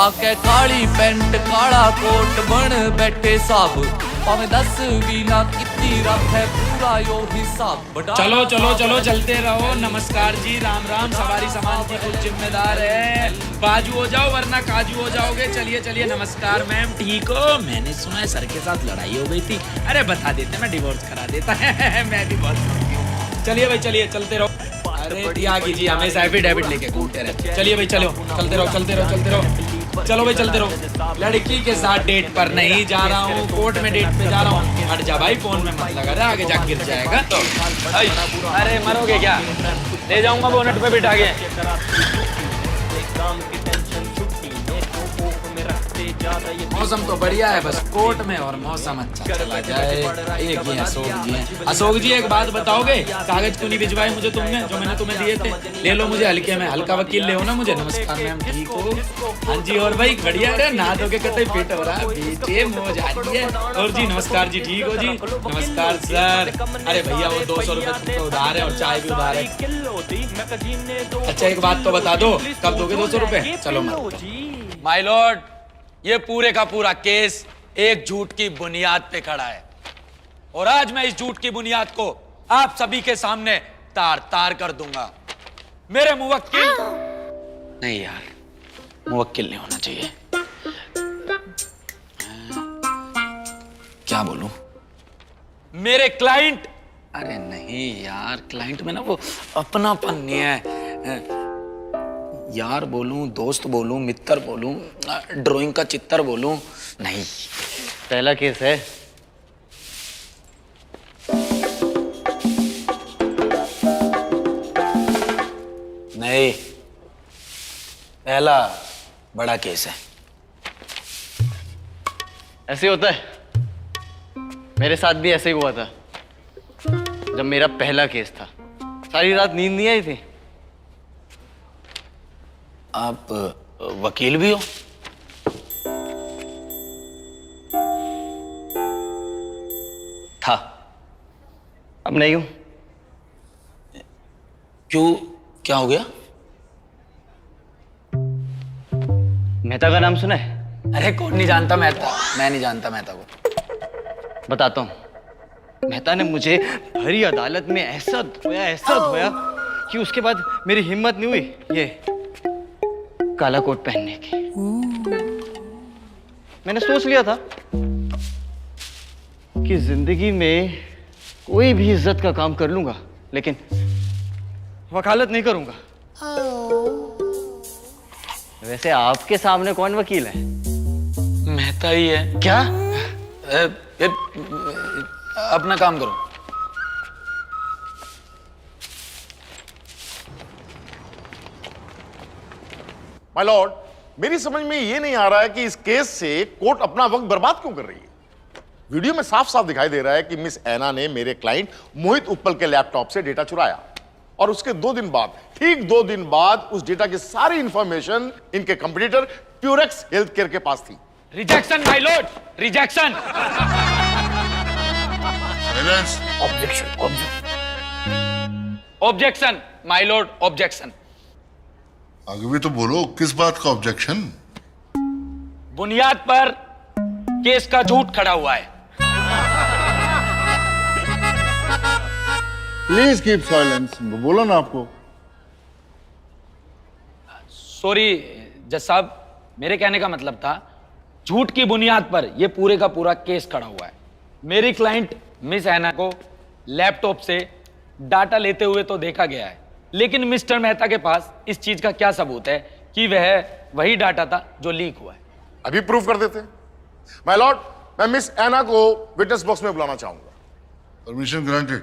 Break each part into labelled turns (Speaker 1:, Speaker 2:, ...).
Speaker 1: पाके काली paint काला coat बन बैठे साहब भावे 10 भी ना कितनी रख है पूरा यो हिसाब।
Speaker 2: चलो चलो चलो चलते रहो। नमस्कार जी, राम राम। सवारी सामान की कुछ जिम्मेदार है, बाजू हो जाओ वरना काजू हो जाओगे। चलिए चलिए। नमस्कार मैम, ठीक हो? मैंने सुना है सर के साथ लड़ाई हो गई थी। अरे बता देते, मैं डिवोर्स करा देता है। मैं भी बहुत सुनती हूँ। चलिए भाई चलिए, चलते रहो। अरे त्यागी जी हमेशा एफिडेविट लेके घूमते रहे। चलिए भाई चलो, चलते रहो चलते रहो चलते रहो। चलो भाई चलते रहो। लड़की के साथ डेट पर नहीं जा रहा हूँ, कोर्ट में डेट पे जा रहा हूँ। हट जा भाई, फोन में मत लगा रहा, आगे जा गिर जाएगा।
Speaker 3: अरे मरोगे क्या? ले जाऊंगा बोनट पे बिठा के।
Speaker 2: मौसम तो बढ़िया है, बस कोर्ट में और मौसम अच्छा चला जाए। एक ही अशोक जी हैं। अशोक जी एक बात बताओगे, कागज क्यों नहीं भिजवाए मुझे तुमने, जो मैंने तुम्हें दिए थे? ले लो मुझे हल्के में, हल्का वकील ले हो ना मुझे। नमस्कार मैम, ठीक हो? हाँ जी। और भाई बढ़िया है ना, धो के कतई फिट हो रहा है, बेटे मौज आ रही है। और जी नमस्कार जी, ठीक हो जी? नमस्कार सर। अरे भैया वो 200 रुपए तुमको उधार है और चाय भी उधार है। अच्छा एक बात तो बता दो, कब दोगे 200 रुपए? चलो
Speaker 3: माय लॉर्ड, ये पूरे का पूरा केस एक झूठ की बुनियाद पे खड़ा है और आज मैं इस झूठ की बुनियाद को आप सभी के सामने तार तार कर दूंगा। मेरे मुवक्किल नहीं यार, मुवक्किल नहीं होना चाहिए। क्या बोलूं? मेरे क्लाइंट। अरे नहीं यार, क्लाइंट में ना वो अपनापन नहीं है। यार बोलूं, दोस्त बोलूं, मित्र बोलूं, ड्राइंग का चित्र बोलूं, नहीं।
Speaker 4: पहला केस है।
Speaker 3: नहीं, पहला बड़ा केस है।
Speaker 4: ऐसे होता है, मेरे साथ भी ऐसे ही हुआ था जब मेरा पहला केस था। सारी रात नींद नहीं आई थी।
Speaker 3: आप वकील भी हो?
Speaker 4: था, अब नहीं हूं।
Speaker 3: क्यों, क्या हो गया?
Speaker 4: मेहता का नाम सुना है?
Speaker 3: अरे कौन नहीं जानता मेहता, मैं नहीं जानता मेहता को।
Speaker 4: बताता हूं। मेहता ने मुझे भरी अदालत में ऐसा धोया कि उसके बाद मेरी हिम्मत नहीं हुई ये काला कोट पहनने की। मैंने सोच लिया था कि जिंदगी में कोई भी इज्जत का काम कर लूंगा, लेकिन वकालत नहीं करूंगा। वैसे आपके सामने कौन वकील है?
Speaker 3: मेहता ही है।
Speaker 4: क्या?
Speaker 3: अपना काम करो।
Speaker 5: माय लॉर्ड, मेरी समझ में ये नहीं आ रहा है कि इस केस से कोर्ट अपना वक्त बर्बाद क्यों कर रही है। वीडियो में साफ साफ दिखाई दे रहा है कि मिस ऐना ने मेरे क्लाइंट मोहित उप्पल के लैपटॉप से डेटा चुराया और उसके 2 दिन बाद, ठीक 2 दिन बाद, उस डेटा की सारी इंफॉर्मेशन इनके कंपटीटर प्यूरेक्स हेल्थ केयर के पास थी।
Speaker 3: Rejection my Lord, rejection. Objection my Lord, objection.
Speaker 6: आगे भी तो बोलो, किस बात का ऑब्जेक्शन?
Speaker 3: बुनियाद पर केस का झूठ खड़ा हुआ है।
Speaker 6: Please keep silence. बोलो ना आपको।
Speaker 3: सॉरी जज साहब, मेरे कहने का मतलब था झूठ की बुनियाद पर यह पूरे का पूरा केस खड़ा हुआ है। मेरी क्लाइंट मिस ऐना को लैपटॉप से डाटा लेते हुए तो देखा गया है, लेकिन मिस्टर मेहता के पास इस चीज का क्या सबूत है कि वह वही डाटा था जो लीक हुआ है?
Speaker 5: अभी प्रूफ कर देते। माय लॉर्ड, मैं मिस ऐना को विटनेस बॉक्स में बुलाना चाहूंगा।
Speaker 6: Permission granted.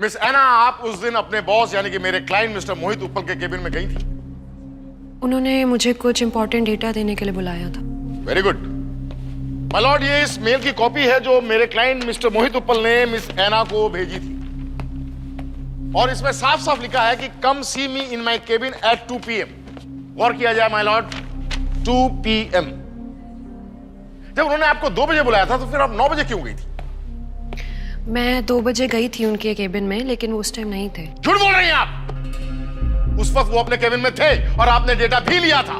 Speaker 5: मिस ऐना, आप उस दिन अपने बॉस यानी कि मेरे क्लाइंट मिस्टर मोहित उप्पल के केबिन में गई थी।
Speaker 7: उन्होंने मुझे कुछ इंपॉर्टेंट डेटा देने के लिए बुलाया था।
Speaker 5: वेरी गुड माय लॉर्ड, ये इस मेल की कॉपी है जो मेरे क्लाइंट मिस्टर मोहित उप्पल ने मिस ऐना को भेजी थी और इसमें साफ साफ लिखा है कि कम सी मी इन माई केबिन एट 2 PM। गौर किया जाए माय लॉर्ड, 2 PM। जब उन्होंने आपको 2 बजे बुलाया था तो फिर आप 9 बजे क्यों गई थी?
Speaker 7: मैं 2 बजे गई थी उनके केबिन में, लेकिन वो उस टाइम नहीं थे।
Speaker 5: झूठ बोल रही हैं आप। उस वक्त वो अपने केबिन में थे और आपने डेटा भी लिया था।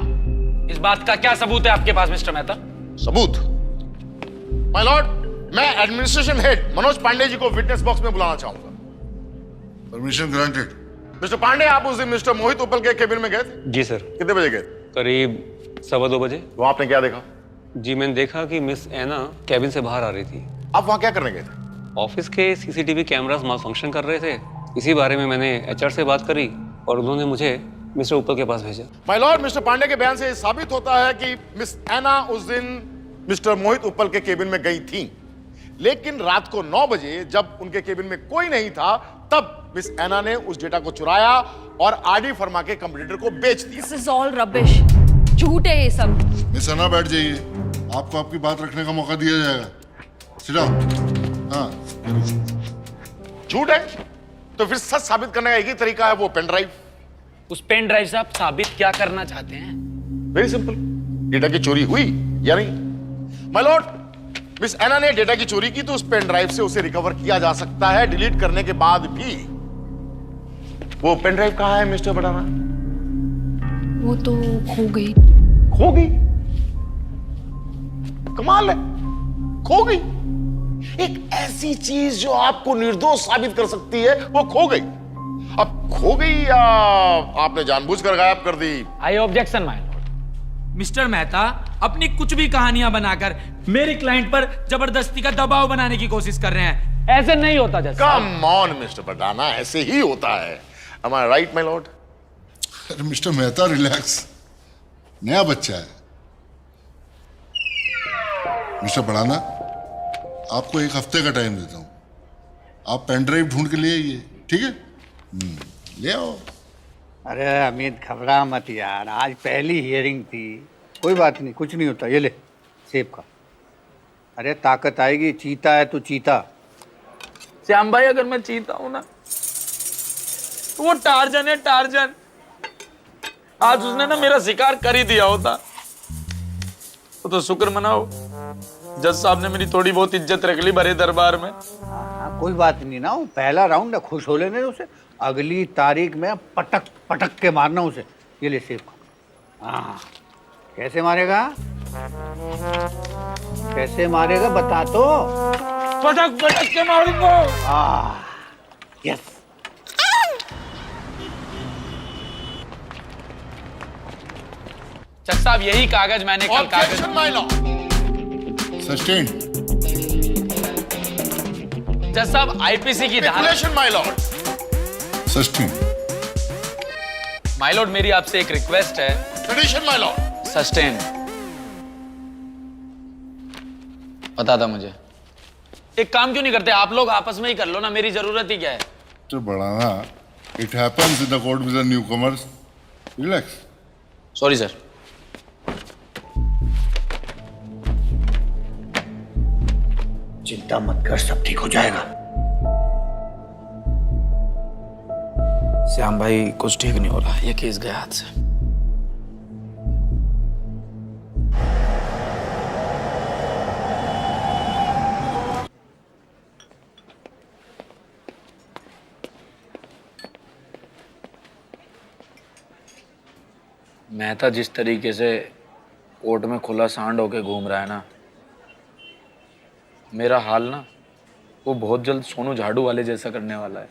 Speaker 3: इस बात का क्या सबूत है आपके पास मिस्टर मेहता?
Speaker 5: सबूत? माय लॉर्ड, मैं एडमिनिस्ट्रेशन हेड मनोज पांडे जी को विटनेस बॉक्स में बुलाना चाहूंगा।
Speaker 6: Permission granted.
Speaker 5: मिस्टर पांडे, आप उस दिन मिस्टर मोहित उपल के केबिन में गए थे?
Speaker 8: जी सर।
Speaker 5: कितने बजे गए?
Speaker 8: करीब 2:15 बजे।
Speaker 5: तो आपने क्या देखा?
Speaker 8: जी मैंने देखा कि मिस ऐना कैबिन से बाहर आ रही थी।
Speaker 5: आप वहां क्या करने गए थे?
Speaker 8: ऑफिस के सीसीटीवी कैमरास माल फंक्शन कर रहे थे। इसी बारे में मैंने एचआर से बात करी और उन्होंने मुझे मिस्टर उपल के पास भेजा।
Speaker 5: माय लॉर्ड, मिस्टर पांडे के बयान से ये साबित होता है कि मिस ऐना उस दिन मिस्टर मोहित उपल के केबिन में गई थी, लेकिन रात को 9 बजे जब उनके केबिन में कोई नहीं था, तब मिस ऐना ने उस डेटा को चुराया और आरडी फर्मा के कंप्यूटर को बेच दिया।
Speaker 9: This is all rubbish. झूठ है ये सब।
Speaker 6: मिस अन्ना बैठ जाइए, आपको आपकी बात रखने का मौका दिया जाएगा। Sit down. हाँ,
Speaker 5: झूठ है तो फिर सच साबित करने का एक ही तरीका है, वो पेन ड्राइव।
Speaker 3: उस पेन ड्राइव से आप साबित क्या करना चाहते हैं?
Speaker 5: वेरी सिंपल, डेटा की चोरी हुई या नहीं। माय लॉर्ड, मिस ऐना ने डेटा की चोरी की तो उस पेन ड्राइव से उसे रिकवर किया जा सकता है डिलीट करने के बाद भी। वो पेन ड्राइव कहां है मिस्टर बडाना?
Speaker 7: वो तो खो गई।
Speaker 5: खो गई? कमाल है, खो गई। एक ऐसी चीज जो आपको निर्दोष साबित कर सकती है, वो खो गई। अब खो गई या आपने जानबूझकर गायब कर दी?
Speaker 3: I objection my lord.
Speaker 2: Mister Mehta अपनी कुछ भी कहानियां बनाकर मेरे क्लाइंट पर जबरदस्ती का दबाव बनाने की कोशिश कर रहे हैं।
Speaker 3: ऐसे नहीं होता जज साहब।
Speaker 5: कम ऑन मिस्टर बडाना, ऐसे ही होता है। Am I right, my lord?
Speaker 6: अरे मिस्टर मेहता रिलैक्स, नया बच्चा है। मिस्टर बड़ाना, आपको 1 हफ्ते का टाइम देता हूं। आप पेन ड्राइव ढूंढ के ले आइए, ठीक है? ले आओ।
Speaker 10: अरे अमित घबरा मत यार, आज पहली हियरिंग थी। कोई बात नहीं, कुछ नहीं होता। ये ले सेब खा। अरे ताकत आएगी, चीता है तू चीता।
Speaker 2: श्याम भाई, अगर मैं चीता हूं ना तो वो टार्जन है, टार्जन। आज उसने ना मेरा शिकार कर ही दिया होता। तो शुक्र मनाओ, जज साहब ने मेरी थोड़ी बहुत इज्जत रख ली बड़े दरबार में।
Speaker 10: हाँ, कोई बात नहीं ना, वो पहला राउंड है, खुश हो लेने उसे। अगली तारीख में पटक पटक के मारना उसे। ये ले सेब खा। हाँ, कैसे मारेगा? कैसे मारेगा बता तो।
Speaker 2: पटक पटक के मारूंगा।
Speaker 10: हाँ, यस।
Speaker 3: जज साहब, यही कागज मैंने कल कागज।
Speaker 5: Objection, my lord.
Speaker 6: सस्टेन।
Speaker 3: जज साहब, आईपीसी की धारा।
Speaker 5: Speculation, my lord.
Speaker 6: Sustain.
Speaker 3: My Lord, मेरी आपसे एक रिक्वेस्ट है।
Speaker 5: Tradition, my lord.
Speaker 3: सस्टेन। बता था मुझे। एक काम क्यों नहीं करते आप लोग, आपस में ही कर लो ना, मेरी जरूरत ही क्या है?
Speaker 6: Mister Badana, it happens in the court with the newcomers. Relax.
Speaker 3: Sorry sir.
Speaker 10: चिंता मत कर, सब ठीक हो जाएगा।
Speaker 2: श्याम भाई, कुछ ठीक नहीं हो रहा, ये केस गया हाथ से।
Speaker 3: मेहता जिस तरीके से कोर्ट में खुला सांड होके घूम रहा है ना, मेरा हाल ना वो बहुत जल्द सोनू झाड़ू वाले जैसा करने वाला है।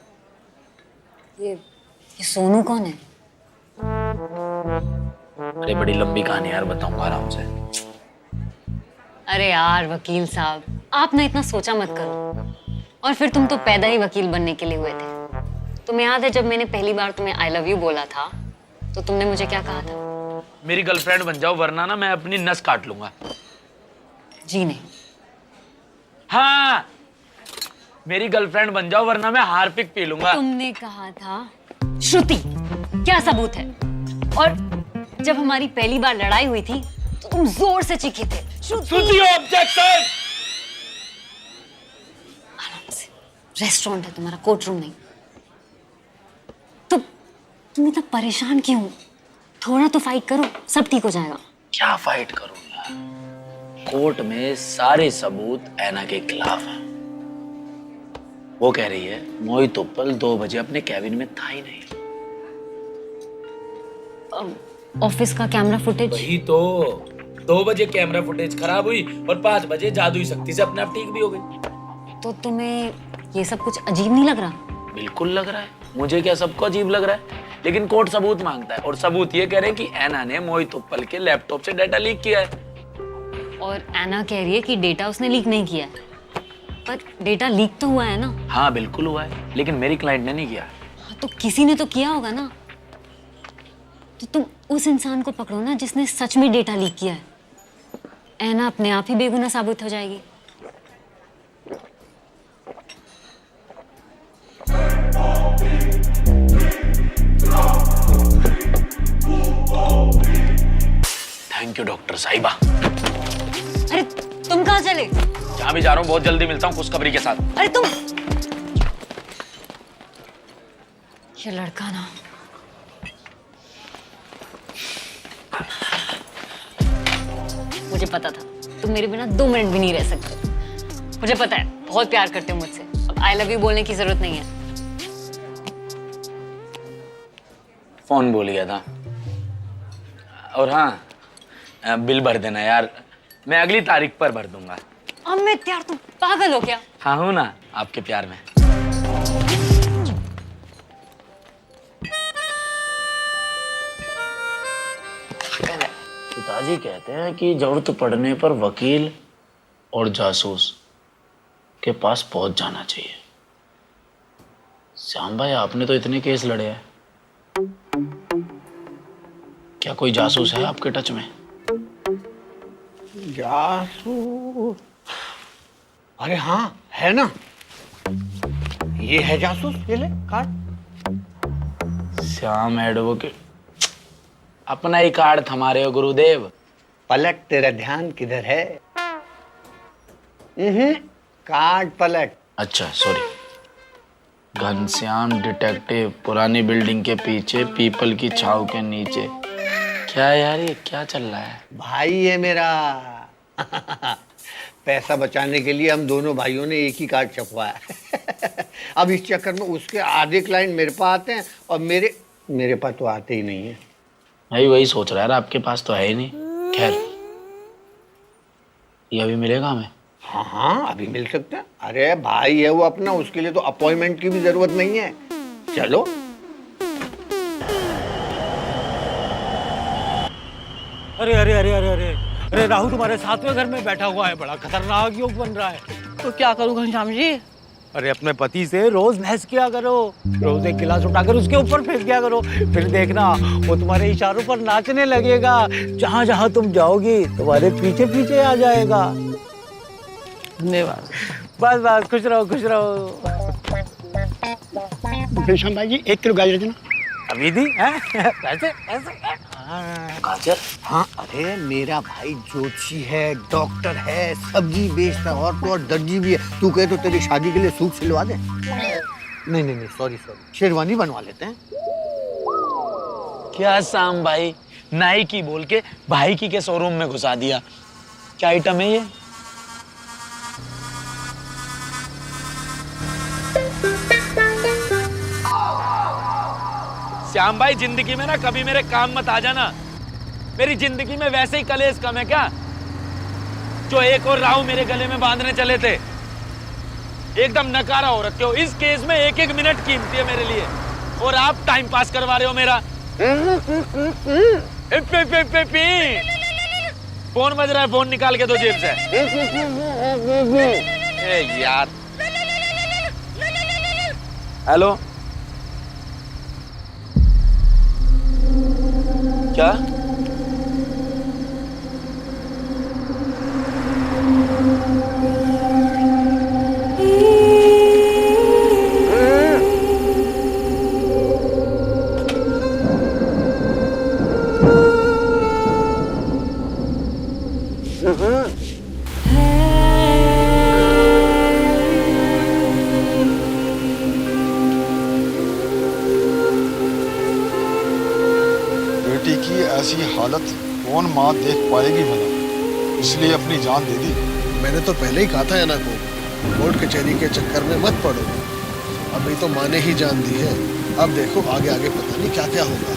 Speaker 9: ये सोनू कौन है?
Speaker 3: अरे बड़ी लंबी कहानी यार, बताऊंगा आराम से।
Speaker 9: अरे यार वकील साहब, आप ना इतना सोचा मत करो। और फिर तुम तो पैदा ही वकील बनने के लिए हुए थे। तुम्हें याद है जब मैंने पहली बार तुम्हें आई लव यू बोला था तो तुमने मुझे क्या कहा था?
Speaker 3: मेरी गर्लफ्रेंड बन जाओ वरना ना मैं अपनी नस काट लूंगा।
Speaker 9: जी नहीं।
Speaker 3: हाँ, मेरी गर्लफ्रेंड बन जाओ वरना मैं हार्पिक पी लूंगा।
Speaker 9: तुमने कहा था श्रुति। क्या सबूत है? और जब हमारी पहली बार लड़ाई हुई थी तो तुम जोर से चीखे थे, श्रुति।
Speaker 3: ऑब्जेक्शन।
Speaker 9: आराम से, रेस्टोरेंट है तुम्हारा, कोर्ट रूम नहीं। तुम इतना परेशान क्यों? थोड़ा तो फाइट करो, सब ठीक हो जाएगा।
Speaker 3: क्या फाइट करूं यार, कोर्ट में सारे सबूत ऐना के खिलाफ हैं। वो कह रही है मोहित उप्पल 2 बजे अपने कैबिन में था ही नहीं।
Speaker 9: ऑफिस का कैमरा फुटेज?
Speaker 2: वही तो, 2 बजे कैमरा फुटेज खराब हुई और 5 बजे जादुई शक्ति से अपने आप ठीक भी हो गई।
Speaker 9: तो तुम्हें ये सब कुछ अजीब नहीं लग रहा?
Speaker 3: बिल्कुल लग रहा है, मुझे क्या सबको अजीब लग रहा है, लेकिन कोर्ट सबूत मांगता है और सबूत ये कह रहे हैं कि ऐना ने मोहित उप्पल के लैपटॉप से डाटा लीक किया है।
Speaker 9: और ऐना कह रही है कि डेटा उसने लीक नहीं किया है, पर डेटा लीक तो हुआ है ना?
Speaker 3: हाँ बिल्कुल हुआ है, लेकिन मेरी क्लाइंट ने नहीं किया।
Speaker 9: हाँ, तो किसी ने तो किया होगा ना। तो तुम उस इंसान को पकड़ो ना जिसने सच में डेटा लीक किया है। ऐना अपने आप ही बेगुनाह साबित हो जाएगी।
Speaker 3: थैंक यू डॉक्टर साहिबा।
Speaker 9: अरे तुम कहाँ चले?
Speaker 3: जहाँ भी जा रहा हूँ बहुत जल्दी मिलता हूँ खुशखबरी के साथ।
Speaker 9: अरे तुम, ये लड़का ना, मुझे पता था तुम मेरे बिना 2 मिनट भी नहीं रह सकते। मुझे पता है बहुत प्यार करते हो मुझसे। अब आई लव यू बोलने की जरूरत नहीं है।
Speaker 3: फोन भूल गया था। और हाँ, बिल भर देना यार, मैं अगली तारीख पर भर दूंगा।
Speaker 9: अमित यार तुम पागल हो क्या?
Speaker 3: हाँ हूँ ना आपके प्यार में। पिताजी कहते हैं कि जरूरत पड़ने पर वकील और जासूस के पास पहुंच जाना चाहिए। श्याम भाई आपने तो इतने केस लड़े हैं, क्या कोई जासूस है आपके टच में?
Speaker 10: जासूस? अरे हाँ है ना, ये है जासूस। ये ले कार्ड।
Speaker 3: श्याम एडवोकेट, अपना ही कार्ड थमा रहे हो गुरुदेव।
Speaker 10: पलट, तेरा ध्यान किधर है? कार्ड पलट।
Speaker 3: अच्छा सॉरी। घनश्याम डिटेक्टिव, पुरानी बिल्डिंग के पीछे, पीपल की छाव के नीचे। क्या यार ये क्या चल रहा है?
Speaker 10: भाई है मेरा। पैसा बचाने के लिए हम दोनों भाइयों ने एक ही कार्ड छपवाया। अब इस चक्कर में उसके आधे क्लाइंट मेरे पास आते हैं और मेरे पास तो आते ही नहीं है।
Speaker 3: भाई वही सोच रहा है, आपके पास तो है ही नहीं। खैर ये अभी मिलेगा हमें?
Speaker 10: हाँ हाँ अभी मिल सकता है। अरे भाई है वो अपना, उसके लिए तो अपॉइंटमेंट की भी जरूरत नहीं है। चलो।
Speaker 11: अरे अरे अरे अरे अरे अरे राहु तुम्हारे सातवें घर में बैठा हुआ है, बड़ा खतरनाक योग बन रहा है।
Speaker 12: तो क्या करूं घनश्याम जी?
Speaker 11: अरे अपने पति से रोज बहस किया करो, रोज एक गिलास उठाकर उसके ऊपर फेंक दिया करो, फिर देखना वो तुम्हारे इशारों पर नाचने लगेगा। जहाँ जहाँ तुम जाओगी तुम्हारे पीछे पीछे आ जाएगा।
Speaker 12: धन्यवाद।
Speaker 11: बस बस खुश रहो खुश रहो।
Speaker 10: घनश्याम भाई जी 1 किलो गाजर देना।
Speaker 11: अभी दी ऐसे ऐसे
Speaker 3: गाजर?
Speaker 10: हाँ अरे मेरा भाई जोशी है, डॉक्टर है, सब्जी बेचता है और तो और दर्जी भी है। तू कहे तो तेरी शादी के लिए सूट सिलवा दे। नहीं नहीं नहीं सॉरी शेरवानी बनवा लेते हैं।
Speaker 3: क्या शाम भाई, नाई की बोल के भाई की के शोरूम में घुसा दिया। क्या आइटम है ये?
Speaker 2: श्याम भाई जिंदगी में ना कभी मेरे काम मत आ जाना। मेरी जिंदगी में वैसे ही कलेश कम है क्या, जो एक और राहु मेरे गले में बांधने चले थे। एकदम नकारा हो रखे हो। इस केस में 1-1 मिनट कीमती है मेरे लिए और आप टाइम पास करवा रहे हो मेरा। फोन बज रहा है, फोन निकाल के दो जेब से। ए यार। हेलो क्या?
Speaker 13: बेटी की ऐसी हालत कौन माँ देख पाएगी भला, इसलिए अपनी जान दे दी।
Speaker 14: मैंने तो पहले ही कहा था ऐना को कोर्ट कचहरी के चक्कर में मत पड़ो।
Speaker 13: अभी तो माँ ने ही जान दी है, अब देखो आगे आगे पता नहीं क्या क्या होगा।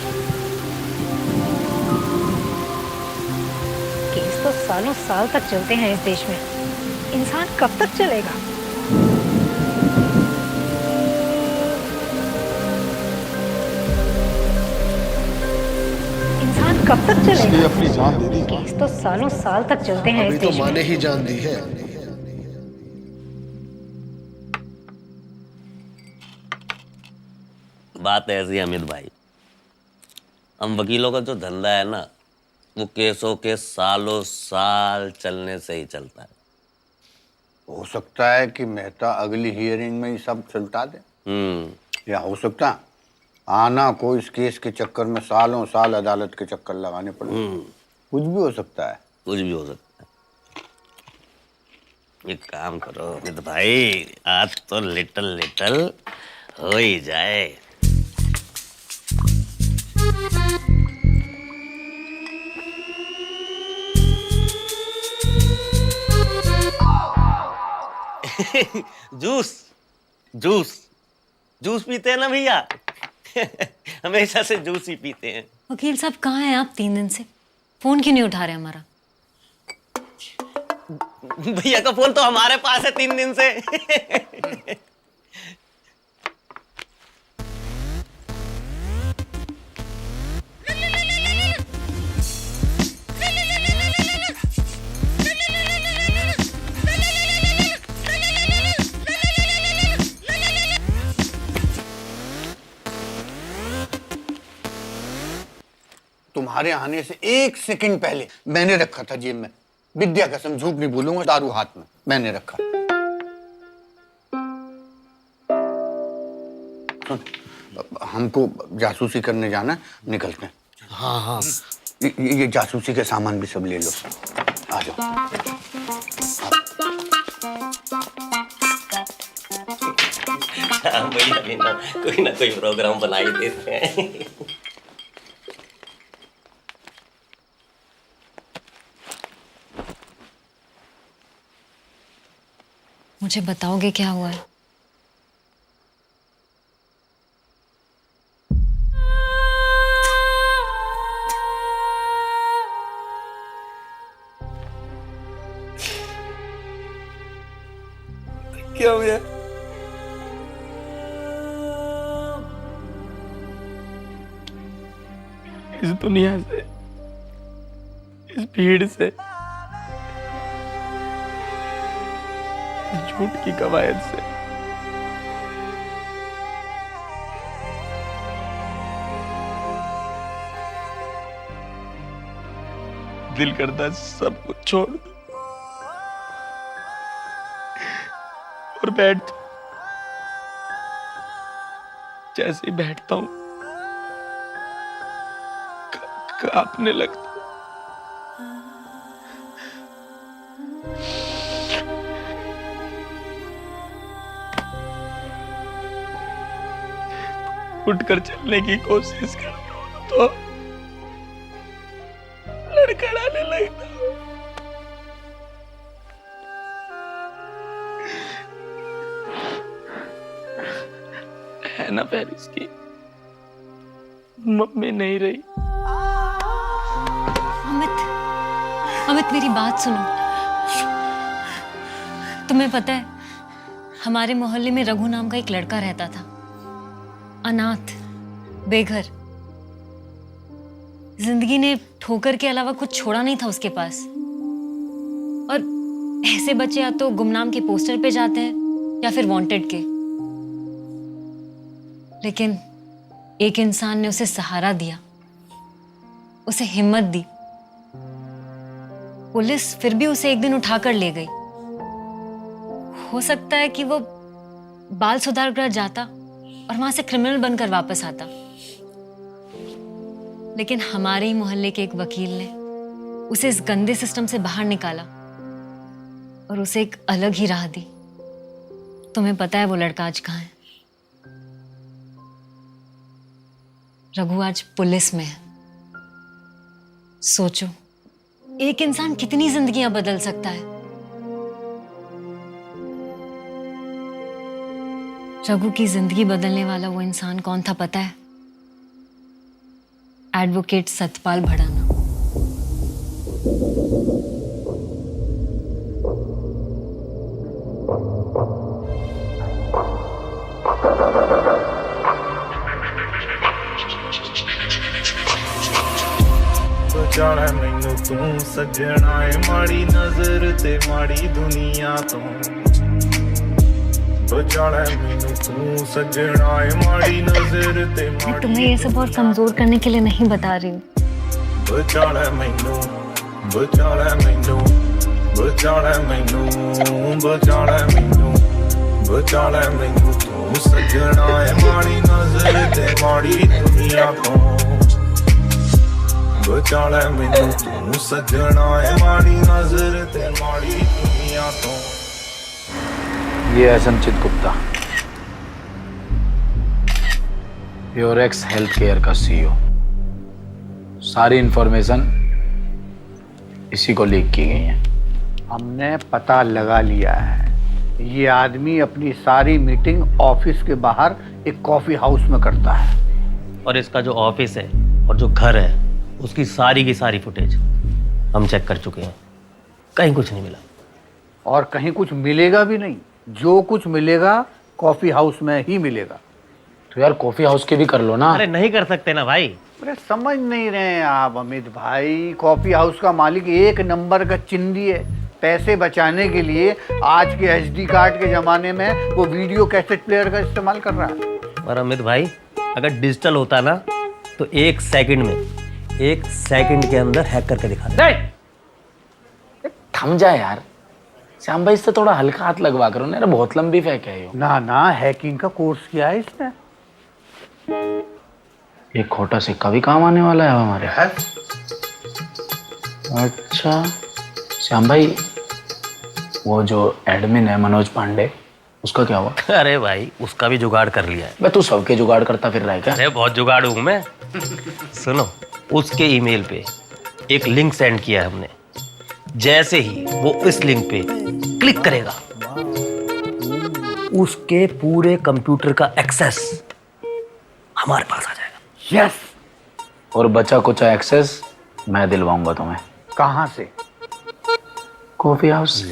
Speaker 7: केस तो सालों साल तक चलते हैं इस देश में, इंसान कब तक चलेगा? इंसान कब तक
Speaker 13: इसलिए
Speaker 7: चलेगा?
Speaker 13: अपनी जान दे दी।
Speaker 7: केस तो सालों साल तक चलते हैं
Speaker 13: अभी
Speaker 7: इस
Speaker 13: तो
Speaker 7: देश
Speaker 13: माँ
Speaker 7: में।
Speaker 13: ने ही जान दी है।
Speaker 14: बात ऐसी है अमित भाई, हम वकीलों का जो धंधा है ना, वो केसों के सालों साल चलने से ही चलता है।
Speaker 10: हो सकता है कि मेहता अगली हियरिंग में ही सब सुलटा दे, या हो सकता है आना को इस केस के चक्कर में सालों साल अदालत के चक्कर लगाने पड़े। कुछ भी हो सकता है।
Speaker 14: कुछ भी हो सकता है। एक काम करो अमित भाई, आज तो लिटल लिटल हो ही जाए। जूस जूस जूस पीते हैं ना भैया? हमेशा से जूस ही पीते हैं।
Speaker 9: वकील साहब कहाँ हैं आप 3 दिन से? फोन क्यों नहीं उठा रहे हमारा?
Speaker 14: भैया का फोन तो हमारे पास है 3 दिन से।
Speaker 10: तुम्हारे आने से 1 सेकंड पहले मैंने रखा था जेब में, विद्या कसम झूठ नहीं बोलूंगा, दारू हाथ में मैंने रखा। सुन, हमको जासूसी करने जाना है, निकलते हैं।
Speaker 14: हाँ हाँ,
Speaker 10: ये जासूसी के सामान भी सब ले लो, आ जाओ।
Speaker 14: भैया भी ना कोई प्रोग्राम बना ही देते हैं।
Speaker 9: मुझे बताओगे क्या हुआ है?
Speaker 3: क्या हो गया? इस दुनिया से, इस भीड़ से, झूठ की कवायद से दिल करता सब कुछ छोड़ दो और बैठ जाऊं। जैसे ही बैठता हूं कांपने लगता। उठकर चलने की कोशिश करता हूं तो लड़खड़ाने लगता हूं। है ना पेरिस की मम्मी नहीं रही।
Speaker 9: अमित मेरी बात सुनो। तुम्हें पता है हमारे मोहल्ले में रघु नाम का एक लड़का रहता था, अनाथ, बेघर। जिंदगी ने ठोकर के अलावा कुछ छोड़ा नहीं था उसके पास। और ऐसे बच्चे या तो गुमनाम के पोस्टर पे जाते हैं या फिर वांटेड के। लेकिन एक इंसान ने उसे सहारा दिया, उसे हिम्मत दी। पुलिस फिर भी उसे एक दिन उठाकर ले गई। हो सकता है कि वो बाल सुधार गृह जाता और वहां से क्रिमिनल बनकर वापस आता, लेकिन हमारे ही मोहल्ले के एक वकील ने उसे इस गंदे सिस्टम से बाहर निकाला और उसे एक अलग ही राह दी। तुम्हें पता है वो लड़का आज कहाँ है? रघु आज पुलिस में है। सोचो, एक इंसान कितनी जिंदगियां बदल सकता है। रघु की जिंदगी बदलने वाला वो इंसान कौन था पता है? एडवोकेट सतपाल भड़ाना।
Speaker 15: जाना मैनू तू सजना है माड़ी नजर ते माड़ी दुनिया तो बचाना मैनू तू सजना है माड़ी नजर ते
Speaker 9: मैं तुम्हें ये सब और कमजोर करने के लिए नहीं बता रही हूँ।
Speaker 15: बचाना मैनू बचाना मैनू बचाना मैनू बचाना मैनू बचाना मैनू तू सजना है माड़ी नजर ते माड़ी दुनिया तो बचाना मैनू तू सजना है माड़ी नजर ते माड़ी दुनिया तो।
Speaker 3: ये है संचित गुप्ता, प्योरेक्स हेल्थ केयर का सीईओ। सारी इंफॉर्मेशन इसी को लीक की गई है।
Speaker 10: हमने पता लगा लिया है, ये आदमी अपनी सारी मीटिंग ऑफिस के बाहर एक कॉफी हाउस में करता है।
Speaker 14: और इसका जो ऑफिस है और जो घर है उसकी सारी की सारी फुटेज हम चेक कर चुके हैं, कहीं कुछ नहीं मिला।
Speaker 10: और कहीं कुछ मिलेगा भी नहीं, जो कुछ मिलेगा कॉफी हाउस में ही मिलेगा।
Speaker 3: तो यार कॉफी हाउस के भी कर लो ना।
Speaker 14: अरे नहीं कर सकते ना भाई।
Speaker 10: अरे समझ नहीं रहे हैं आप अमित भाई, कॉफी हाउस का मालिक एक नंबर का चिंदी है। पैसे बचाने के लिए आज के एचडी कार्ड के जमाने में वो वीडियो कैसेट प्लेयर का इस्तेमाल कर रहा है।
Speaker 14: और अमित भाई अगर डिजिटल होता ना तो एक सेकंड के अंदर हैक करके दिखा दे।
Speaker 3: थम जा यार श्याम भाई, इससे थोड़ा हल्का हाथ लगवा करो ना, बहुत लंबी फेंक है ये।
Speaker 10: ना हैकिंग का कोर्स किया है इसने।
Speaker 3: एक खोटा सिक्का भी काम आने वाला है हमारे। अच्छा श्याम भाई, वो जो एडमिन है मनोज पांडे, उसका क्या हुआ?
Speaker 14: अरे भाई उसका भी जुगाड़ कर लिया है।
Speaker 3: मैं तू सबके जुगाड़ करता फिर रहा है क्या?
Speaker 14: अरे बहुत जुगाड़ हूं मैं। सुनो, उसके ईमेल पे एक लिंक सेंड किया है हमने। जैसे ही वो इस लिंक पे क्लिक करेगा उसके पूरे कंप्यूटर का एक्सेस हमारे पास आ जाएगा।
Speaker 10: यस।
Speaker 3: और बचा कुचा एक्सेस मैं दिलवाऊंगा तुम्हें।
Speaker 10: कहां से?
Speaker 3: Coffee house.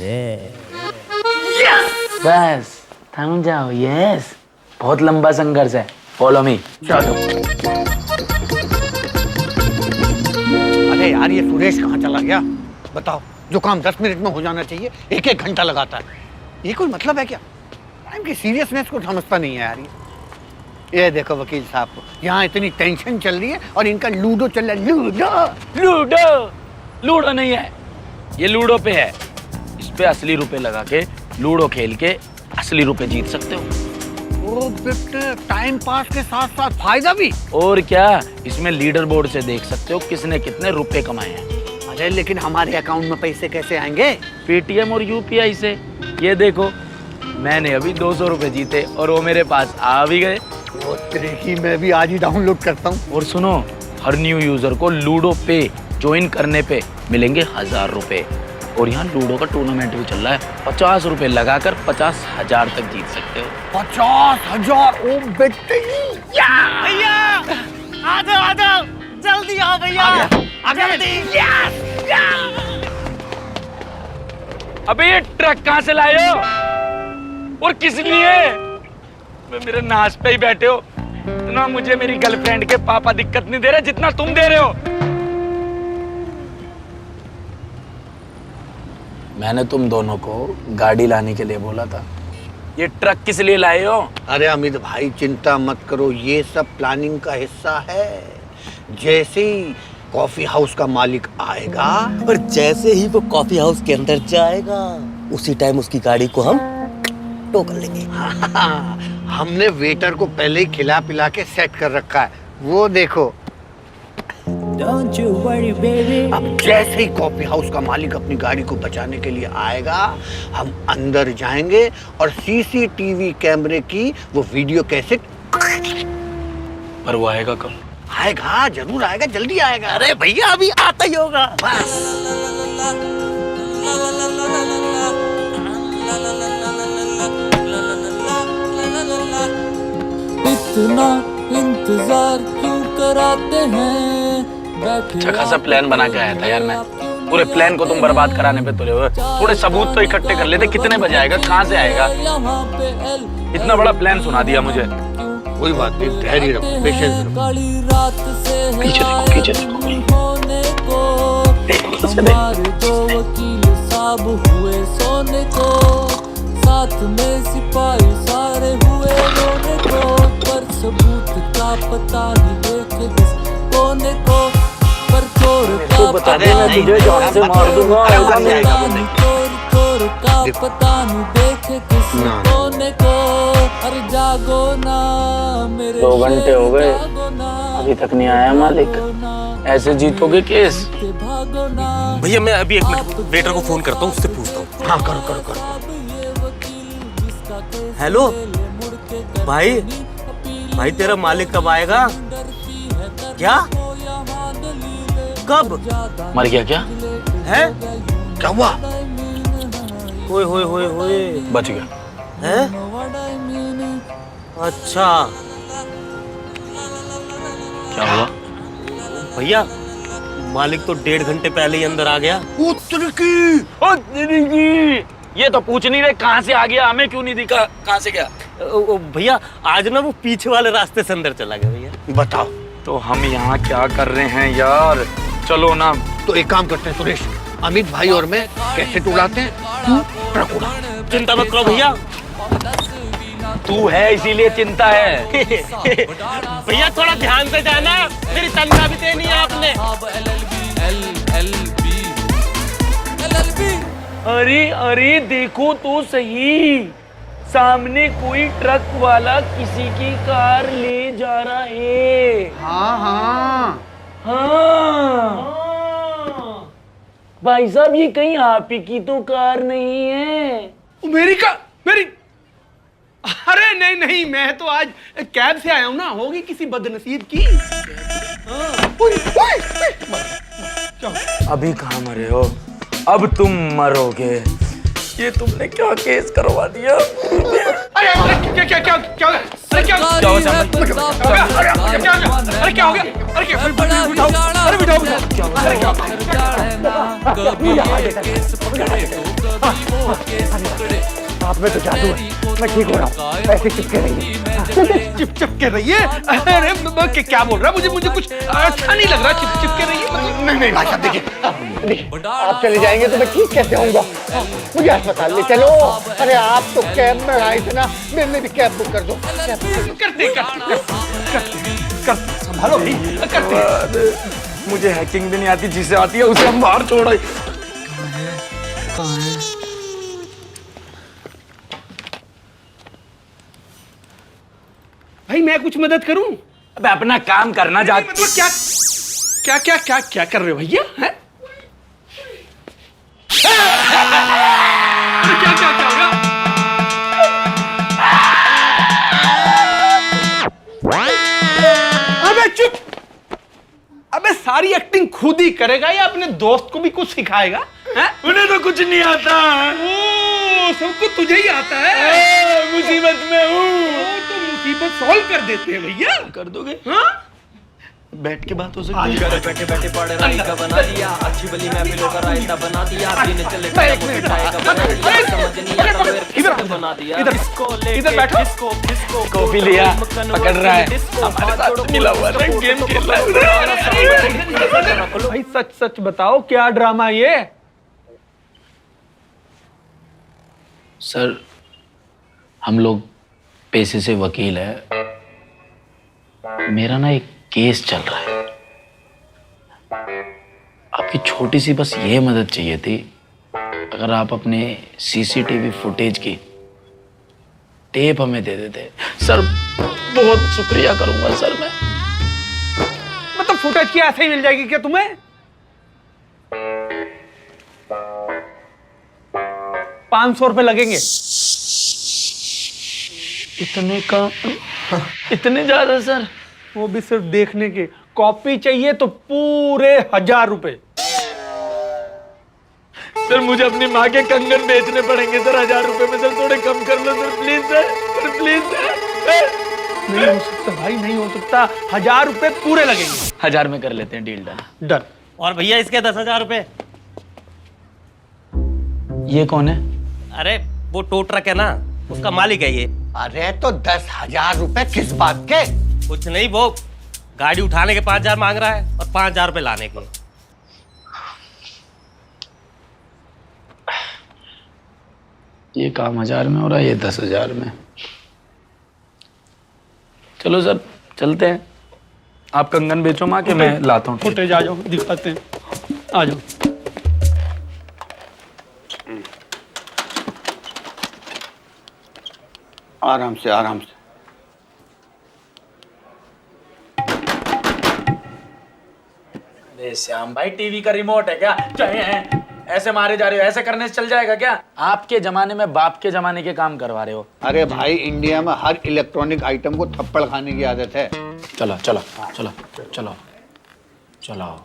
Speaker 3: बस थम जाओ। यस, बहुत लंबा संघर्ष है, फॉलो मी।
Speaker 10: चलो। अरे यार ये सुरेश कहाँ चला गया बताओ? जो काम 10 मिनट में हो जाना चाहिए 1-1 घंटा लगाता है। ये कोई मतलब है क्या? टाइम की सीरियसनेस को समझता नहीं है यार। ये देखो वकील साहब को यहाँ इतनी टेंशन चल रही है और इनका लूडो चल रहा है।
Speaker 3: लूडो नहीं है, ये लूडो पे है। इस पे असली रुपए लगा के लूडो खेल के असली रुपए जीत सकते हो।
Speaker 10: ओ बेटे, टाइम पास के साथ साथ फायदा भी।
Speaker 3: और क्या, इसमें लीडर बोर्ड से देख सकते हो किसने कितने रुपए कमाए हैं।
Speaker 10: अरे लेकिन हमारे अकाउंट में पैसे कैसे आएंगे?
Speaker 3: पेटीएम और यूपीआई से। ये देखो मैंने अभी 200 रुपए जीते और वो मेरे पास आ भी गए।
Speaker 10: वो तेरे ही मैं भी आज ही डाउनलोड करता हूँ।
Speaker 3: और सुनो, हर न्यू यूजर को लूडो पे ज्वाइन करने पे मिलेंगे 1000 रुपए। और यहाँ लूडो का टूर्नामेंट भी चल रहा है। 50 रुपए लगाकर 50,000 तक जीत सकते हो।
Speaker 10: 50,000? ओ बेटे
Speaker 12: भैया आ जाओ जल्दी आओ भैया।
Speaker 3: अबे ये ट्रक कहाँ से लाए हो और किस लिए? मेरे नाश पे ही बैठे हो ना। मुझे मेरी गर्लफ्रेंड के पापा दिक्कत नहीं दे रहे जितना तुम दे रहे हो। मैंने तुम दोनों को गाड़ी लाने के लिए बोला था, ये ट्रक किस लिए लाए हो?
Speaker 10: अरे अमित भाई चिंता मत करो, ये सब प्लानिंग का हिस्सा है। जैसे ही कॉफी हाउस का मालिक आएगा
Speaker 14: और जैसे ही वो कॉफी हाउस के अंदर जाएगा उसी टाइम उसकी गाड़ी को हम टो कर लेंगे।
Speaker 10: हमने वेटर को पहले ही खिला पिला के सेट कर रखा है, वो देखो। Don't you worry, baby. अब जैसे ही कॉफी हाउस का मालिक अपनी गाड़ी को बचाने के लिए आएगा, हम अंदर जाएंगे और सीसीटीवी कैमरे की वो वीडियो कैसेट।
Speaker 3: पर वो आएगा कब?
Speaker 10: आएगा, जरूर आएगा, जल्दी आएगा।
Speaker 14: अरे भैया अभी आता ही होगा।
Speaker 10: बस
Speaker 1: इतना इंतजार क्यों कराते हैं, बैठे
Speaker 3: अच्छा खासा प्लान बना के आया था यार मैं। पूरे प्लान को तुम बर्बाद कराने पे तुले हुए। थोड़े सबूत तो इकट्ठे कर लेते। कितने बजे आएगा, कहाँ से आएगा? इतना बड़ा प्लान सुना दिया मुझे।
Speaker 10: कोई बात नहीं, धैर्य रखो, पेशेंस रखो।
Speaker 3: पीछे देखो, पीछे देखो।
Speaker 1: हमारे दो वकील साहब हुए सोने को, साथ में सिपाही सारे हुए रोने को, पर सबूत का पता नहीं देखे किस कोने को, पर चोर का
Speaker 3: बता दे, मैं तुझे जान से मार दूंगा।
Speaker 1: चोर का पता नहीं देखे किस कोने को। अरे जागो ना मेरे
Speaker 3: 2 घंटे हो गए, अभी तक नहीं आया मालिक। ऐसे जीतोगे केस?
Speaker 14: भैया मैं अभी 1 मिनट वेटर को फोन करता हूँ, उससे पूछता हूँ।
Speaker 10: हाँ करो करो करो।
Speaker 14: हेलो भाई, भाई तेरा मालिक कब आएगा? क्या? कब?
Speaker 3: मर गया क्या?
Speaker 14: है?
Speaker 10: क्या हुआ?
Speaker 14: ओए होए होए होए,
Speaker 3: बच गया।
Speaker 14: है? अच्छा
Speaker 3: क्या हुआ?
Speaker 14: भैया मालिक तो 1.5 घंटे पहले ही अंदर आ गया।
Speaker 3: ये तो पूछ नहीं रहे कहाँ से आ गया, हमें क्यों नहीं दिखा कहाँ से गया?
Speaker 14: भैया आज ना वो पीछे वाले रास्ते से अंदर चला गया। भैया
Speaker 10: बताओ
Speaker 3: तो हम यहाँ क्या कर रहे हैं यार? चलो ना।
Speaker 10: तो एक काम करते हैं सुरेश, अमित भाई और मैं कैसेट उड़ाते हैं, तू ट्रक उड़ा।
Speaker 14: चिंता मत करो भैया,
Speaker 3: तू है इसीलिए चिंता है।
Speaker 14: भैया थोड़ा ध्यान से जाना, मेरी तनख्वाह भी देनी है आपने।
Speaker 3: अरे अरे देखो तो सही, सामने कोई ट्रक वाला किसी की कार ले जा रहा है।
Speaker 10: हाँ हाँ
Speaker 3: हाँ भाई साहब, ये कहीं आप ही की तो कार नहीं है?
Speaker 12: मेरी कार? मेरी? अरे नहीं नहीं, मैं तो आज कैब से आया हूं ना, होगी किसी बदनसीब की।
Speaker 3: अभी कहाँ मरे हो? अब तुम मरोगे। ये तुमने क्या केस करवा दिया?
Speaker 12: अरे क्या क्या क्या क्या अरे क्या
Speaker 3: क्या
Speaker 12: हो गया? अरे क्या हो गया? अरे क्या? बिठाओ, अरे बिठाओ, अरे क्या?
Speaker 10: आप में तो जादू है, मैं ठीक हो रहा हूँ, ऐसे चिपके रहिए।
Speaker 12: चिपके रहिए? अरे क्या बोल रहा है? मुझे कुछ अच्छा नहीं लग रहा। चिपके रहिए?
Speaker 10: नहीं भाई साहब देखिए, आप चले जाएंगे तो मैं ठीक कैसे होऊंगा? मुझे अस्पताल ले चलो। अरे आप तो कैब में आए थे ना, मेरे लिए भी कैब बुक कर दो।
Speaker 12: करते संभालो भाई, करते।
Speaker 3: मुझे हैकिंग भी नहीं आती, जिसे आती है उसे हम बाहर छोड़।
Speaker 12: भाई मैं कुछ मदद करूं?
Speaker 3: अबे अपना काम करना जा।
Speaker 12: मतलब क्या क्या क्या क्या क्या कर रहे हो भैया? हैं? क्या क्या क्या होगा? अबे चुप! अबे सारी एक्टिंग खुद ही करेगा या अपने दोस्त को भी कुछ सिखाएगा? हैं?
Speaker 3: उन्हें तो कुछ नहीं आता।
Speaker 12: ओ, सब कुछ तुझे ही आता है।
Speaker 3: मुसीबत में हूँ।
Speaker 12: तो मुसीबत सॉल्व कर देते हैं भैया।
Speaker 3: कर दोगे?
Speaker 12: हाँ?
Speaker 3: बैठ के बात हो सकती है।
Speaker 14: बैठे बैठे पढ़ रायता बना दिया, अच्छी भली महफिलों का रायता बना दिया, दिन चले समझ नहीं आता मेरे किसने बना दिया।
Speaker 12: इधर बैठो।
Speaker 3: कॉफी लिया, पकड़ रहा है, हमारे साथ मिला हुआ है, गेम खेल रहा है।
Speaker 12: भाई सच सच बताओ, क्या ड्रामा ये?
Speaker 3: सर हम लोग पेशे से वकील है। मेरा ना एक केस चल रहा है, आपकी छोटी सी बस ये मदद चाहिए थी। अगर आप अपने सीसीटीवी फुटेज की टेप हमें दे देते सर, बहुत शुक्रिया करूंगा सर मैं।
Speaker 12: मतलब फुटेज की ऐसे ही मिल जाएगी क्या तुम्हें? ₹500 लगेंगे।
Speaker 3: इतने का? इतने ज्यादा सर?
Speaker 12: वो भी सिर्फ देखने के। कॉपी चाहिए तो पूरे ₹1000।
Speaker 3: सर मुझे अपनी माँ के कंगन बेचने पड़ेंगे सर ₹1000 में। सर थोड़े कम कर लो sir, please sir, please sir.
Speaker 12: नहीं हो सकता भाई, नहीं हो सकता। 1000 रुपए पूरे लगेंगे।
Speaker 3: 1000 में कर लेते हैं डील डन।
Speaker 12: डन।
Speaker 14: और भैया इसके 10,000 रुपए।
Speaker 3: ये कौन है?
Speaker 14: अरे वो टो ट्रक है ना, उसका मालिक है ये।
Speaker 10: अरे तो 10,000 रुपए किस बात के?
Speaker 14: कुछ नहीं, वो गाड़ी उठाने के 5,000 मांग रहा है और 5,000 रुपए लाने के।
Speaker 3: ये काम 1000 में हो रहा है, ये 10,000 में। चलो सर चलते हैं। आप कंगन बेचो माँ के, मैं लाता हूँ।
Speaker 12: फुटेज आ जाओ, दिखाते हैं। आ जाओ।
Speaker 10: आराम से, आराम से।
Speaker 3: श्याम भाई टीवी का रिमोट है क्या? ऐसे मारे जा रहे हो, ऐसे करने से चल जाएगा क्या? आपके जमाने में बाप के जमाने के काम करवा रहे हो।
Speaker 10: अरे भाई, इंडिया में हर इलेक्ट्रॉनिक आइटम को थप्पड़ खाने की आदत है।
Speaker 3: चलो चलो चलो चलो चलो।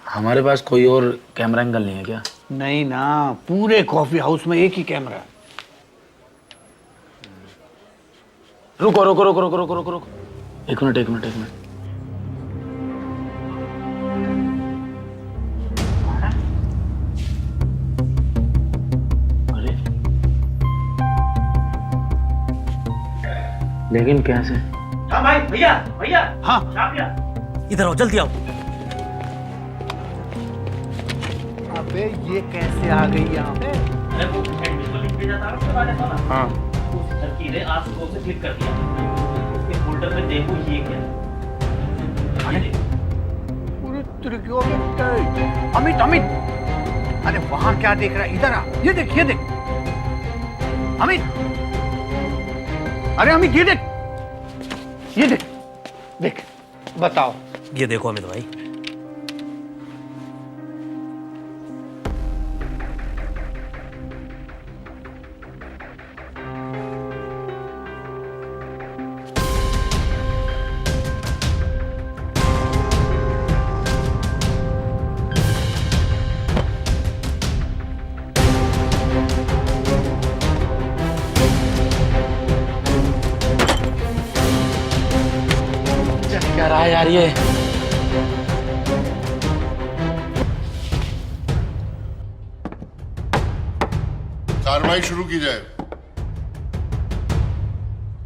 Speaker 3: हमारे पास कोई और कैमरा एंगल नहीं है क्या?
Speaker 10: नहीं ना, पूरे कॉफी हाउस में एक ही कैमरा है।
Speaker 3: रुको रुको रुको रुको रुको रुको रुको, एक मिनट एक मिनट एक मिनट। अरे लेकिन कैसे?
Speaker 14: हाँ भाई, भैया भैया।
Speaker 10: हाँ
Speaker 14: इधर आओ, जल्दी आओ।
Speaker 10: अबे ये कैसे आ गई यहाँ पे?
Speaker 14: अरे वो एडमिन को लिंक भेजा था उसके बारे में।
Speaker 10: हाँ,
Speaker 14: उस लड़की ने आज सुबह से क्लिक कर दिया। उसके फोल्डर में देखो ये क्या है।
Speaker 10: अरे पूरे त्रिकोण में क्या? अमित अमित, अरे वहां क्या देख रहा है? इधर आ, ये देख ये देख। अमित, अरे अमित ये देख, ये देख देख, बताओ।
Speaker 14: ये देखो अमित भाई,
Speaker 3: क्या रहा है यार ये?
Speaker 6: कार्रवाई शुरू की जाए।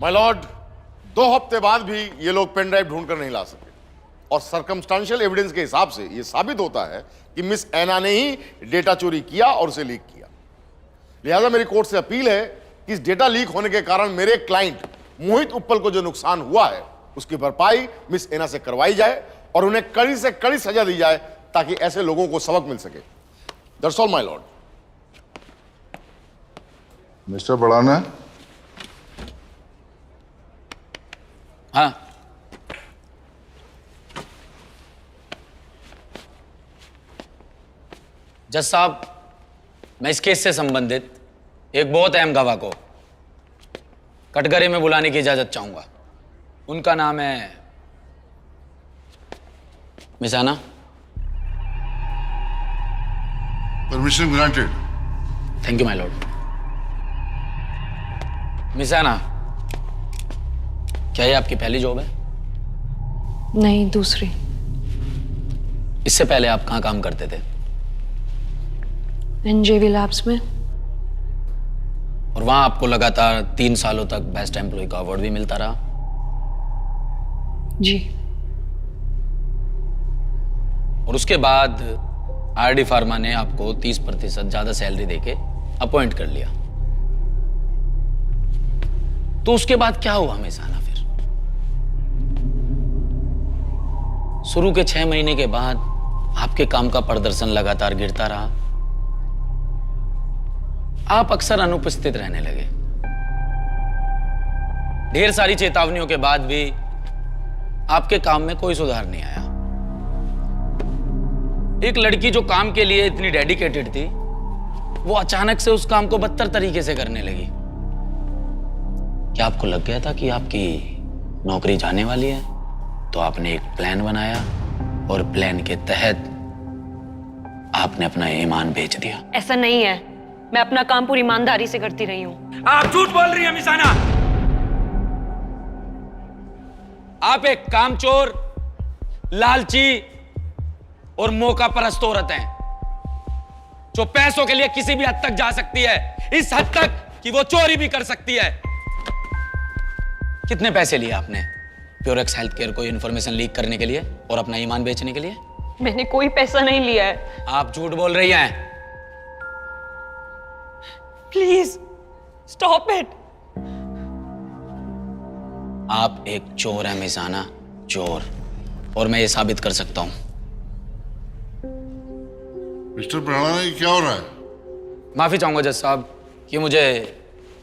Speaker 5: माय लॉर्ड, 2 हफ्ते बाद भी ये लोग पेन ड्राइव ढूंढ कर नहीं ला सके और सर्कमस्टेंशियल एविडेंस के हिसाब से ये साबित होता है कि मिस ऐना ने ही डेटा चोरी किया और उसे लीक किया। लिहाजा मेरी कोर्ट से अपील है कि इस डेटा लीक होने के कारण मेरे क्लाइंट मोहित उप्पल को जो नुकसान हुआ है उसकी भरपाई मिस ऐना से करवाई जाए और उन्हें कड़ी से कड़ी सजा दी जाए ताकि ऐसे लोगों को सबक मिल सके। That's all my lord.
Speaker 6: Mister Badana.
Speaker 3: हाँ, जज साहब, मैं इस केस से संबंधित एक बहुत अहम गवाह को कटघरे में बुलाने की इजाजत चाहूंगा। उनका नाम है miss Anna.
Speaker 6: Permission granted.
Speaker 3: Thank you my lord. Miss Anna, क्या ये आपकी पहली जॉब है?
Speaker 7: नहीं, दूसरी।
Speaker 3: इससे पहले आप कहाँ काम करते थे?
Speaker 7: एनजेवी लैब्स में।
Speaker 3: और वहां आपको लगातार 3 सालों तक बेस्ट एम्प्लॉय का अवार्ड भी मिलता रहा?
Speaker 7: जी।
Speaker 3: और उसके बाद आरडी फार्मा ने आपको 30% ज्यादा सैलरी देके अपॉइंट कर लिया। तो उसके बाद क्या हुआ मिस ऐना? फिर शुरू के 6 महीने के बाद आपके काम का प्रदर्शन लगातार गिरता रहा। आप अक्सर अनुपस्थित रहने लगे। ढेर सारी चेतावनियों के बाद भी आपके काम में कोई सुधार नहीं आया। एक लड़की जो काम के लिए इतनी डेडिकेटेड थी, वो अचानक से उस काम को बदतर तरीके से करने लगी। क्या आपको लग गया था कि आपकी नौकरी जाने वाली है? तो आपने एक प्लान बनाया और प्लान के तहत आपने अपना ईमान बेच दिया।
Speaker 7: ऐसा नहीं है, मैं अपना काम पूरी ईमानदारी से करती रही हूँ।
Speaker 2: आप झूठ बोल रही हैं मिस ऐना।
Speaker 3: आप एक कामचोर, लालची और मौका परस्त औरत हैं जो पैसों के लिए किसी भी हद तक जा सकती है, इस हद तक कि वो चोरी भी कर सकती है। कितने पैसे लिए आपने प्योरेक्स हेल्थ केयर को इंफॉर्मेशन लीक करने के लिए और अपना ईमान बेचने के लिए?
Speaker 16: मैंने कोई पैसा नहीं लिया है।
Speaker 3: आप झूठ बोल रही हैं।
Speaker 16: Please stop it.
Speaker 3: आप एक चोर हैं मिसाना, चोर, और मैं ये साबित कर सकता हूं।
Speaker 6: मिस्टर भराड़ा, ये क्या हो रहा है?
Speaker 3: माफी चाहूंगा जज साहब कि मुझे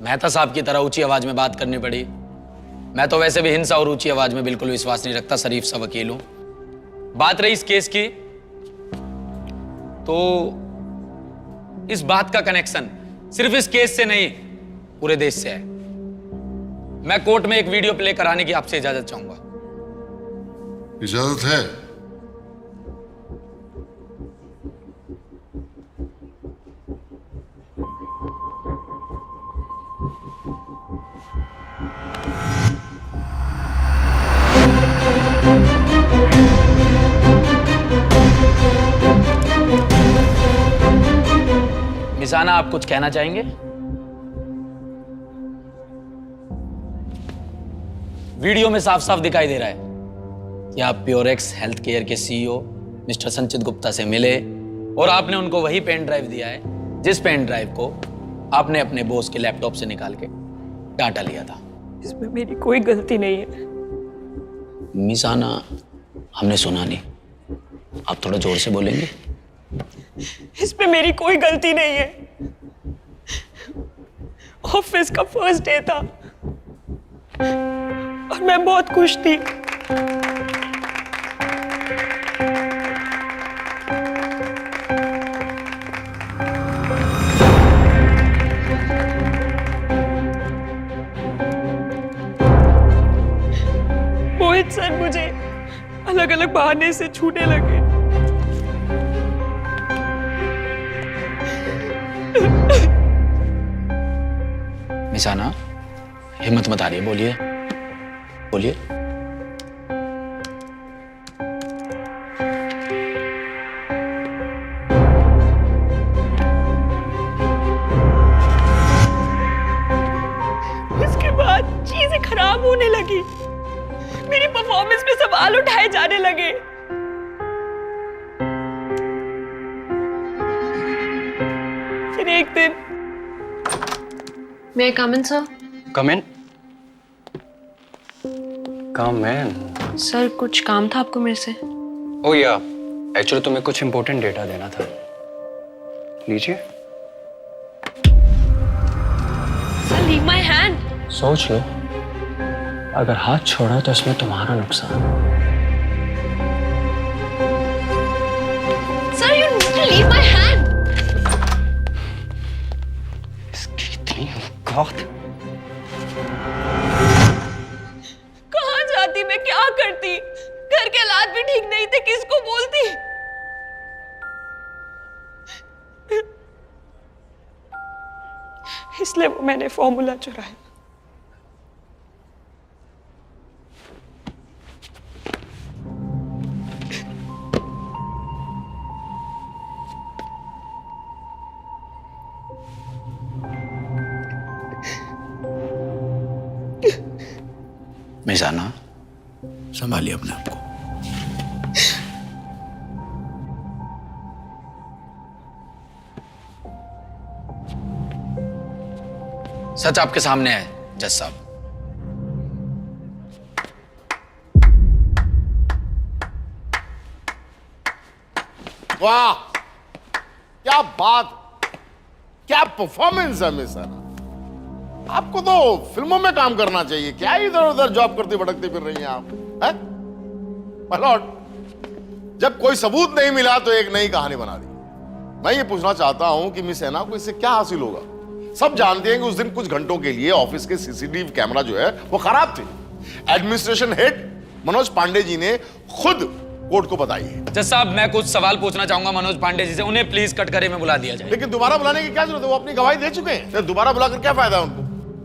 Speaker 3: मेहता साहब की तरह ऊंची आवाज में बात करनी पड़ी। मैं तो वैसे भी हिंसा और ऊंची आवाज में बिल्कुल विश्वास नहीं रखता, शरीफ सा वकील हूं। बात रही इस केस की, तो इस बात का कनेक्शन सिर्फ इस केस से नहीं, पूरे देश से है। मैं कोर्ट में एक वीडियो प्ले कराने की आपसे इजाजत चाहूंगा।
Speaker 6: इजाजत है?
Speaker 3: मिसाना, आप कुछ कहना चाहेंगे? वीडियो में साफ साफ दिखाई दे रहा है कि आप प्योरेक्स हेल्थ केयर के सीईओ मिस्टर संचित गुप्ता से मिले और आपने उनको वही पेन ड्राइव दिया है जिस पेन ड्राइव को आपने अपने बॉस के लैपटॉप से निकाल के डाटा लिया था।
Speaker 16: इसमें मेरी कोई गलती नहीं है।
Speaker 3: मिसाना, हमने सुना नहीं, आप थोड़ा जोर से बोलेंगे?
Speaker 16: इसमें मेरी कोई गलती नहीं है। ऑफिस का फर्स्ट डे था और मैं बहुत खुश थी। मोहित सर मुझे अलग अलग बहाने से छूने लगे।
Speaker 3: मिसाना, हिम्मत मत हारिए, बोलिए बोलिए।
Speaker 16: उसके बाद चीजें खराब होने लगी, मेरी परफॉर्मेंस पे सवाल उठाए जाने लगे। फिर एक दिन
Speaker 17: May I come in, sir?
Speaker 8: Come in. Come in.
Speaker 17: Sir कुछ काम था आपको मेरे से?
Speaker 8: ओ या, एक्चुअली तुम्हें कुछ इंपॉर्टेंट डेटा देना था। लीजिए।
Speaker 17: Sir leave my hand.
Speaker 8: सोच लो, अगर हाथ छोड़ा तो इसमें तुम्हारा नुकसान।
Speaker 17: Sir you need to leave my hand.
Speaker 16: कहाँ जाती, मैं क्या करती? घर के हालात भी ठीक नहीं थे, किसको बोलती? इसलिए मैंने फॉर्मूला चुराया।
Speaker 3: मिसाना, संभालिए अपने आप को। सच आपके सामने है जज साहब।
Speaker 5: वाह, क्या बात, क्या परफॉर्मेंस है मिसाना। आपको तो फिल्मों में काम करना चाहिए, क्या इधर उधर जॉब करती भटकती फिर रही हैं आप, हैं? माय लॉर्ड, जब कोई सबूत नहीं मिला तो एक नई कहानी बना दी। मैं ये पूछना चाहता हूं कि मिस ऐना को इससे क्या हासिल होगा? सब जानते हैं कि उस दिन कुछ घंटों के लिए ऑफिस के सीसीटीवी कैमरा जो है वो खराब थे। एडमिनिस्ट्रेशन हेड मनोज पांडे जी ने खुद कोर्ट को बताई है।
Speaker 3: जज साहब, मैं कुछ सवाल पूछना चाहूंगा मनोज पांडे जी से, उन्हें प्लीज कटघरे में बुला दिया जाए।
Speaker 5: लेकिन दोबारा बुलाने की क्या जरूरत है? वो अपनी गवाही दे चुके हैं, दोबारा बुलाकर क्या फायदा है उनको?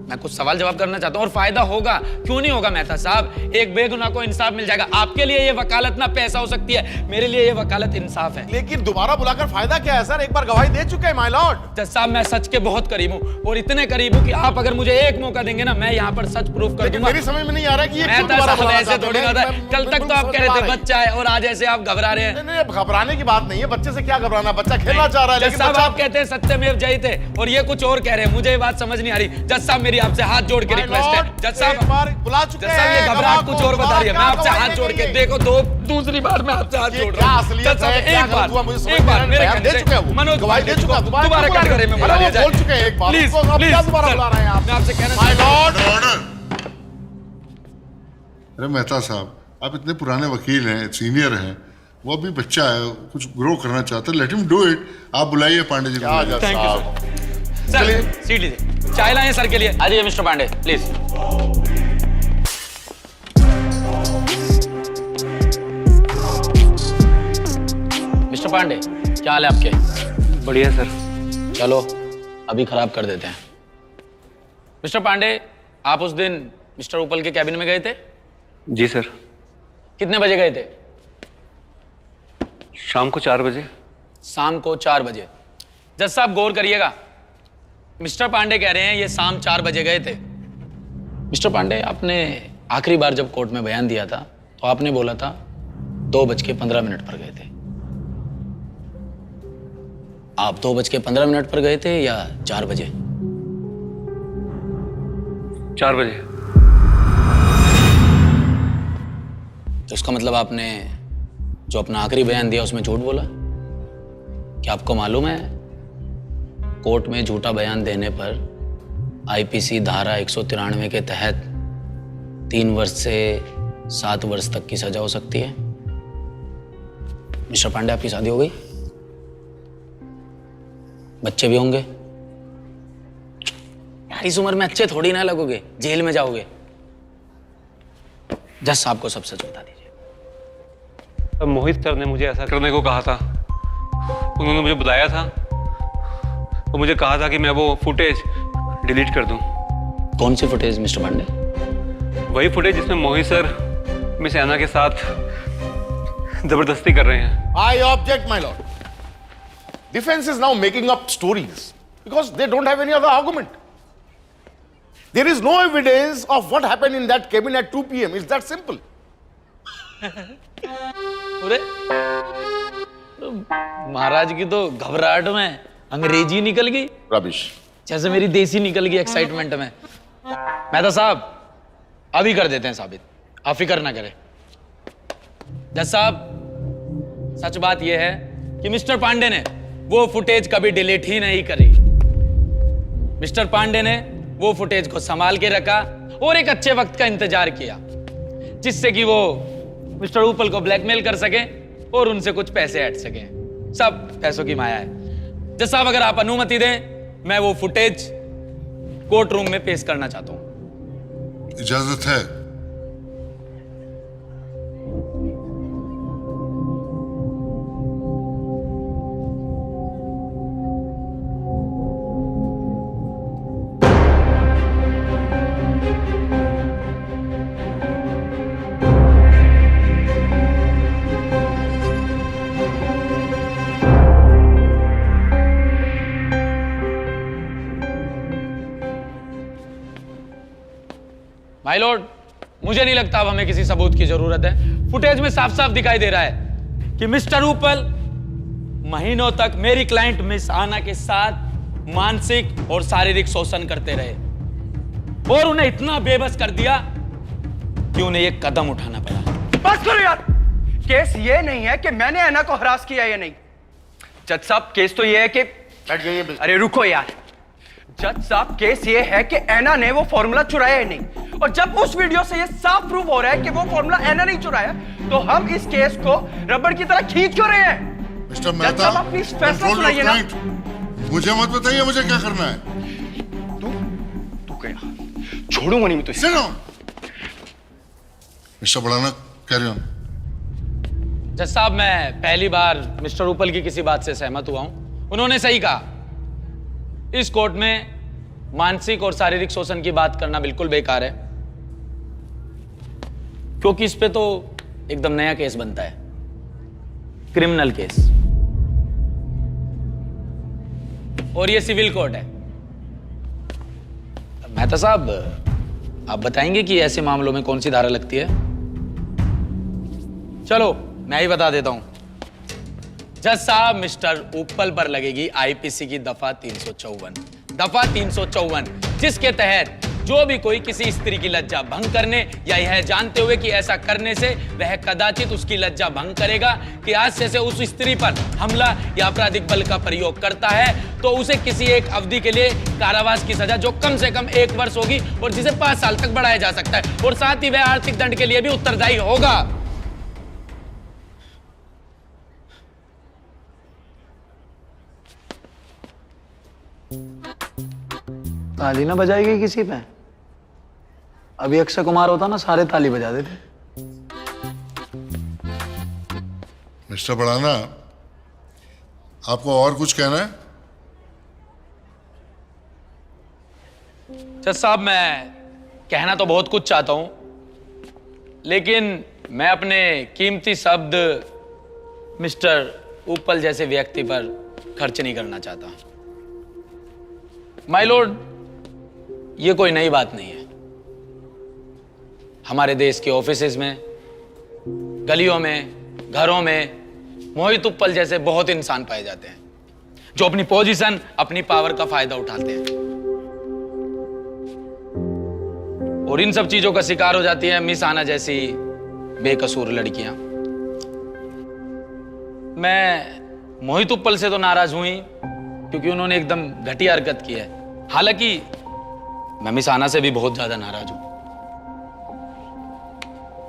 Speaker 3: मैं कुछ सवाल जवाब करना चाहता हूँ और फायदा होगा, क्यों नहीं होगा मेहता साहब? एक बेगुनाह को इंसाफ मिल जाएगा। आपके लिए ये वकालत ना पैसा हो सकती है, मेरे लिए ये वकालत इंसाफ है।
Speaker 5: लेकिन दोबारा बुलाकर फायदा क्या है सर? एक बार गवाही दे चुके हैं माय लॉर्ड।
Speaker 3: जज साहब मैं सच के बहुत करीब हूँ और इतने करीब हूँ कि आप अगर मुझे एक मौका देंगे ना, मैं यहाँ पर सच प्रूफ कर दूंगा।
Speaker 5: मेरी समझ में नहीं आ रहा कि ये
Speaker 3: मेहता साहब ऐसे थोड़ी ना होता है। कल तक तो आप कह रहे थे बच्चा है और आज ऐसे आप घबरा रहे हैं।
Speaker 5: नहीं, घबराने की बात नहीं है, बच्चे से क्या घबराना, बच्चा खेलना चाह रहा है।
Speaker 3: जज साहब आप कहते हैं सत्यमेव जयते और ये कुछ और कह रहे हैं, मुझे ये बात समझ नहीं आ रही। जज साहब मेरी आपसे हाथ जोड़ के रिक्वेस्ट है। जज साहब
Speaker 5: बुला चुके हैं,
Speaker 3: जज साहब ये घबराहट कुछ और बता रही है, मैं आपसे हाथ जोड़ के देखो दूसरी बार मैं आपसे हाथ जोड़ रहा हूं। जज साहब एक बार मेरे
Speaker 5: दे चुके हैं,
Speaker 3: मनोज
Speaker 5: गवाही दे चुका,
Speaker 3: दोबारा कटघरे में बुला लिया जाए।
Speaker 5: बोल चुके हैं एक बार,
Speaker 3: प्लीज
Speaker 5: क्या दोबारा बुला रहे हैं आप?
Speaker 3: मैं आपसे कहना
Speaker 5: माय लॉर्ड।
Speaker 6: अरे मेहता साहब, आप इतने पुराने वकील हैं, सीनियर हैं, वो अभी बच्चा है, कुछ ग्रो करना चाहता है, लेट हिम डू इट। आप बुलाइए पांडे जी को।
Speaker 3: Thank you sir. सीट लीजिए, चाय लाएं सर के लिए। आ जाइए mister Pandey please. Mister Pandey क्या हाल है आपके?
Speaker 8: बढ़िया सर।
Speaker 3: चलो अभी खराब कर देते हैं। मिस्टर पांडे आप उस दिन मिस्टर उपल के कैबिन में गए थे?
Speaker 8: जी सर।
Speaker 3: कितने बजे गए थे?
Speaker 8: शाम को 4 बजे।
Speaker 3: शाम को 4 बजे। जज साहब गौर करिएगा, मिस्टर पांडे कह रहे हैं ये शाम 4 बजे गए थे। मिस्टर पांडे आपने आखिरी बार जब कोर्ट में बयान दिया था तो आपने बोला था 2:15 पर गए थे। आप 2:15 पर गए थे या 4 बजे?
Speaker 8: 4 बजे।
Speaker 3: तो इसका मतलब आपने जो अपना आखिरी बयान दिया उसमें झूठ बोला। क्या आपको मालूम है कोर्ट में झूठा बयान देने पर आईपीसी धारा 193 के तहत 3 वर्ष से 7 वर्ष तक की सजा हो सकती है? मिस्टर पांडे आपकी शादी हो गई? बच्चे भी होंगे? यार इस उम्र में अच्छे थोड़ी ना लगोगे, जेल में जाओगे। जज साहब को सब सच बता दीजिए।
Speaker 8: मोहित सर ने मुझे ऐसा करने को कहा था। उन्होंने मुझे बुलाया था और मुझे कहा था कि मैं वो फुटेज डिलीट कर दूं।
Speaker 3: कौन सी फुटेज मिस्टर पांडे?
Speaker 8: वही फुटेज जिसमें मोहित सर मिस ऐना के साथ जबरदस्ती कर रहे हैं।
Speaker 5: I object, my lord. Defense is now making up stories because they don't have any other argument. There is no evidence of what happened in that cabin at 2 p.m. It's that simple.
Speaker 3: अरे महाराज की तो घबराहट में अंग्रेजी निकल गई,
Speaker 5: rubbish,
Speaker 3: जैसे मेरी देसी निकल गई एक्साइटमेंट में। मेहता साहब अभी कर देते हैं साबित, आप फिक्र ना करें। जज साहब सच बात यह है कि मिस्टर पांडे ने वो फुटेज कभी डिलीट ही नहीं करी। मिस्टर पांडे ने वो फुटेज को संभाल के रखा और एक अच्छे वक्त का इंतजार किया जिससे कि वो मिस्टर उपल को ब्लैकमेल कर सके और उनसे कुछ पैसे ऐड सके। सब पैसों की माया है। जज साहब अगर आप अनुमति दें मैं वो फुटेज कोर्ट रूम में पेश करना चाहता हूं।
Speaker 6: इजाजत है?
Speaker 3: माय लॉर्ड मुझे नहीं लगता अब हमें किसी सबूत की जरूरत है। फुटेज में साफ साफ दिखाई दे रहा है कि मिस्टर उपल महीनों तक मेरी क्लाइंट मिस आना के साथ मानसिक और शारीरिक शोषण करते रहे और उन्हें इतना बेबस कर दिया कि उन्हें एक कदम उठाना पड़ा।
Speaker 12: बस करो यार, केस ये नहीं है कि मैंने ऐना को हरास किया या नहीं। जज साहब केस तो ये है कि अरे रुको यार, जज साहब केस ये है कि ऐना ने वो फॉर्मूला चुराया ही नहीं और जब उस वीडियो से ये साफ प्रूफ हो रहा है कि वो फॉर्मूला ऐना नहीं चुराया तो हम इस केस को रबड़ की तरह खींच क्यों रहे हैं?
Speaker 6: मिस्टर मेहता,
Speaker 12: प्लीज फैसला सुनाइए ना।
Speaker 6: मुझे मत बताइए मुझे क्या करना है।
Speaker 12: तू गया छोड़ूंगा नहीं मैं तुझे।
Speaker 6: मिस्टर बढ़ाना कैरी ऑन।
Speaker 3: जज साहब मैं पहली बार मिस्टर उपल की किसी बात से सहमत हुआ हूं। उन्होंने सही कहा, इस कोर्ट में मानसिक और शारीरिक शोषण की बात करना बिल्कुल बेकार है, क्योंकि इस पे तो एकदम नया केस बनता है, क्रिमिनल केस, और ये सिविल कोर्ट है। मेहता साहब, आप बताएंगे कि ऐसे मामलों में कौन सी धारा लगती है? चलो मैं ही बता देता हूं। जज साहब, मिस्टर उपल पर लगेगी आईपीसी की दफा 354, जिसके तहत जो भी कोई किसी स्त्री की लज्जा भंग करने या यह जानते हुए कि ऐसा करने से वह कदाचित उसकी लज्जा भंग करेगा कि हादसे से उस स्त्री पर हमला या आपराधिक बल का प्रयोग करता है, तो उसे किसी एक अवधि के लिए कारावास की सजा जो कम से कम 1 वर्ष होगी और जिसे 5 साल तक बढ़ाया जा सकता है, और साथ ही वह आर्थिक दंड के लिए भी उत्तरदायी होगा।
Speaker 11: ताली ना बजाएगी किसी पे? अभी अक्षय कुमार होता ना, सारे ताली बजा देते।
Speaker 6: मिस्टर बढ़ाना, आपको और कुछ कहना है?
Speaker 3: जज साहब, मैं कहना तो बहुत कुछ चाहता हूं, लेकिन मैं अपने कीमती शब्द मिस्टर उपल जैसे व्यक्ति पर खर्च नहीं करना चाहता। माय लॉर्ड, ये कोई नई बात नहीं है। हमारे देश के ऑफिसेज में, गलियों में, घरों में मोहित उपल जैसे बहुत इंसान पाए जाते हैं जो अपनी पोजीशन, अपनी पावर का फायदा उठाते हैं, और इन सब चीजों का शिकार हो जाती है मिस आना जैसी बेकसूर लड़कियां। मैं मोहित उपल से तो नाराज हुई क्योंकि उन्होंने एकदम घटिया हरकत की है। हालांकि मैं मिस आना से भी बहुत ज्यादा नाराज हूं,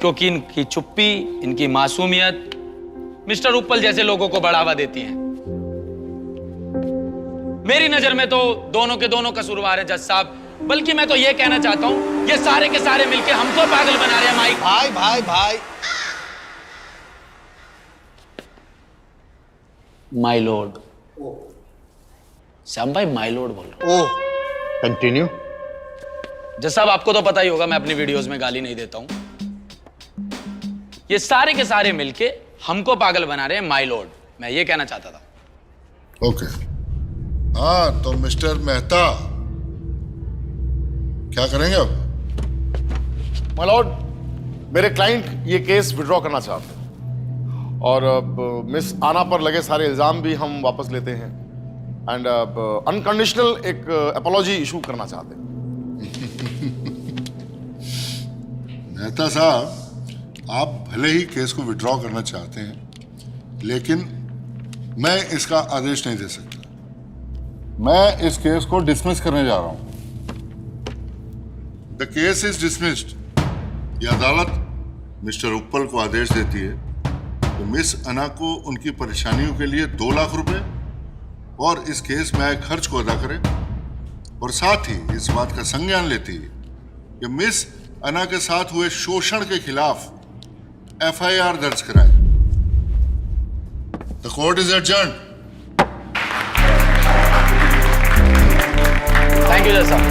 Speaker 3: क्योंकि इनकी चुप्पी, इनकी मासूमियत मिस्टर उपल जैसे लोगों को बढ़ावा देती है। मेरी नजर में तो दोनों के दोनों कसूरवार है जज साहब, बल्कि मैं तो ये कहना चाहता हूं, ये सारे के सारे मिलके हमको पागल बना रहे हैं। माइक
Speaker 10: भाई भाई भाई,
Speaker 3: माय लॉर्ड, श्याम भाई माय लॉर्ड बोल रहा हूं।
Speaker 10: ओह, कंटिन्यू।
Speaker 3: जज साहब, आपको तो पता ही होगा मैं अपनी वीडियोस में गाली नहीं देता हूं। ये सारे के सारे मिलके हमको पागल बना रहे हैं माय लॉर्ड, मैं ये कहना चाहता था।
Speaker 6: ओके, हाँ तो मिस्टर मेहता क्या करेंगे अब?
Speaker 5: माय लॉर्ड, मेरे क्लाइंट ये केस विड्रॉ करना चाहते हैं, और मिस आना पर लगे सारे इल्जाम भी हम वापस लेते हैं, एंड अनकंडीशनल एक अपॉलॉजी इशू करना चाहते हैं।
Speaker 6: मेहता साहब, आप भले ही केस को विड्रॉ करना चाहते हैं, लेकिन मैं इसका आदेश नहीं दे सकता। मैं इस केस को डिसमिस करने जा रहा हूं। The case is dismissed. यह अदालत मिस्टर उपल को आदेश देती है कि मिस अना को उनकी परेशानियों के लिए 2 लाख रुपए और इस केस में आए खर्च को अदा करे, और साथ ही इस बात का संज्ञान लेती है कि मिस अना के साथ हुए शोषण के खिलाफ FIR दर्ज कराए। The court is adjourned.
Speaker 3: Thank you जज साहब।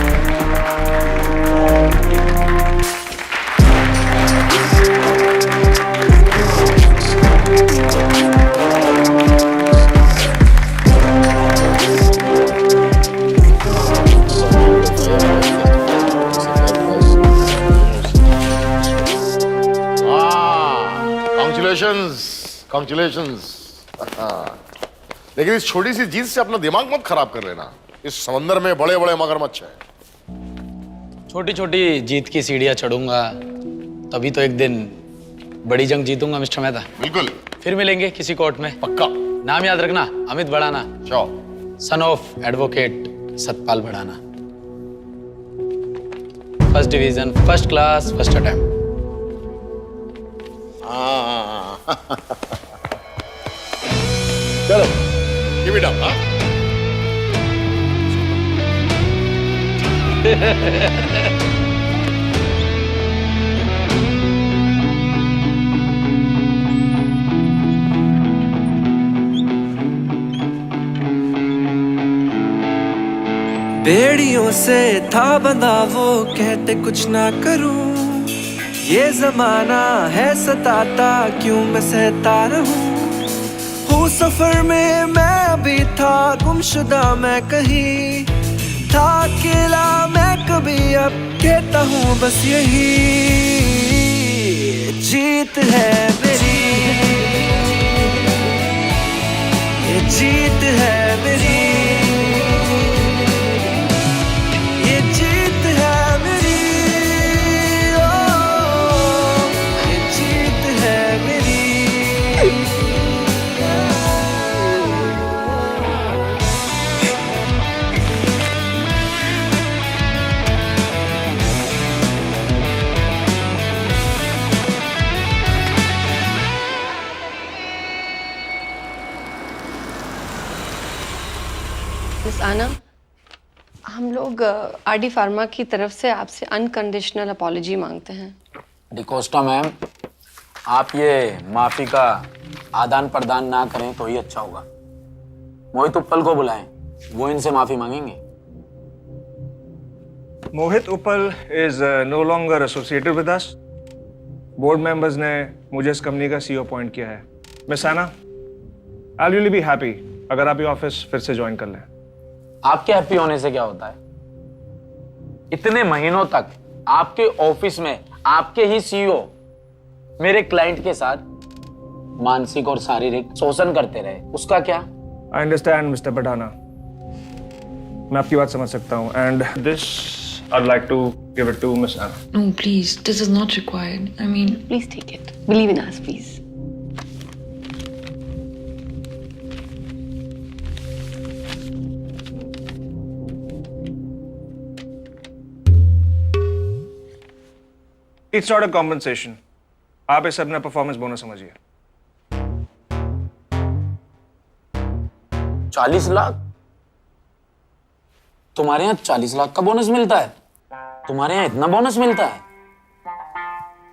Speaker 5: Congratulations. लेकिन इस छोटी सी जीत से अपना दिमाग मत खराब कर लेना। इस समंदर में बड़े बड़े मगरमच्छ हैं।
Speaker 3: छोटी छोटी जीत की सीढ़ियां चढ़ूंगा, तभी तो एक दिन बड़ी जंग जीतूंगा मिस्टर मेहता।
Speaker 5: बिल्कुल।
Speaker 3: फिर मिलेंगे किसी कोर्ट में,
Speaker 5: पक्का।
Speaker 3: नाम याद रखना, अमित बढ़ाना, सन ऑफ एडवोकेट सतपाल बढ़ाना। First division, first class, first attempt.
Speaker 5: चलो, give it up, हाँ?
Speaker 1: बेड़ियों से था बंधा वो, कहते कुछ ना करूं, ये जमाना है सताता, क्यों मैं सहता रहूं। हूँ सफर में मैं अभी था, गुमशुदा मैं कहीं था, अकेला मैं कभी, अब कहता हूँ बस यही जीत है मेरी, ये जीत है मेरी, ये जीत है मेरी, ओ ये जीत है मेरी।
Speaker 17: मिस आना, हम लोग आरडी फार्मा की तरफ से आपसे अनकंडीशनल अपॉलॉजी मांगते हैं।
Speaker 3: डिकोस्टा मैम, आप ये माफी का आदान प्रदान ना करें तो ही अच्छा होगा। मोहित उप्पल को बुलाएं, वो इनसे माफी मांगेंगे।
Speaker 15: Mohit Uppal is no longer associated with us. Board members ने मुझे इस कंपनी का सीईओ अपॉइंट किया है। मिस आना, आई विल बी हैप्पी अगर आप ये ऑफिस फिर से ज्वाइन कर लें।
Speaker 3: आपके हैप्पी होने से क्या होता है? इतने महीनों तक आपके ऑफिस में आपके ही सीईओ मेरे क्लाइंट के साथ मानसिक और शारीरिक शोषण करते रहे, उसका क्या?
Speaker 15: आई अंडरस्टैंड मिस्टर पठाना, मैं आपकी बात समझ सकता हूँ, and this I would like to give it to miss Anna.
Speaker 16: No, please, this is not required. I mean,
Speaker 17: Please take it. Believe in us, please.
Speaker 15: It's not a compensation, आप इसे अपना performance bonus समझिए।
Speaker 3: 40 लाख? तुम्हारे यहाँ 40 लाख का bonus मिलता है? तुम्हारे यहाँ इतना बोनस मिलता है?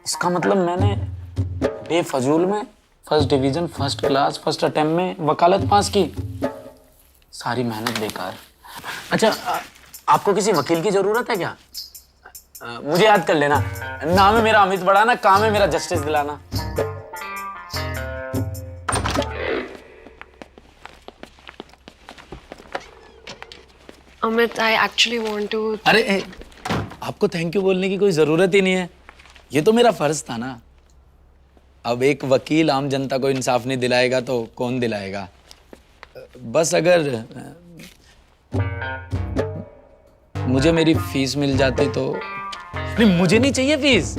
Speaker 3: इसका मतलब मैंने बेफजूल में first division, first class, first attempt में वकालत पास की, सारी मेहनत बेकार। अच्छा, आपको किसी वकील की जरूरत है क्या? मुझे याद कर लेना, नाम है मेरा अमित बढ़ाना, काम है मेरा जस्टिस दिलाना।
Speaker 17: Amit, I actually want to.
Speaker 3: अरे आपको थैंक यू बोलने की कोई जरूरत ही नहीं है, ये तो मेरा फर्ज था ना। अब एक वकील आम जनता को इंसाफ नहीं दिलाएगा तो कौन दिलाएगा? बस अगर मुझे मेरी फीस मिल जाती तो। नहीं, मुझे नहीं चाहिए फीस।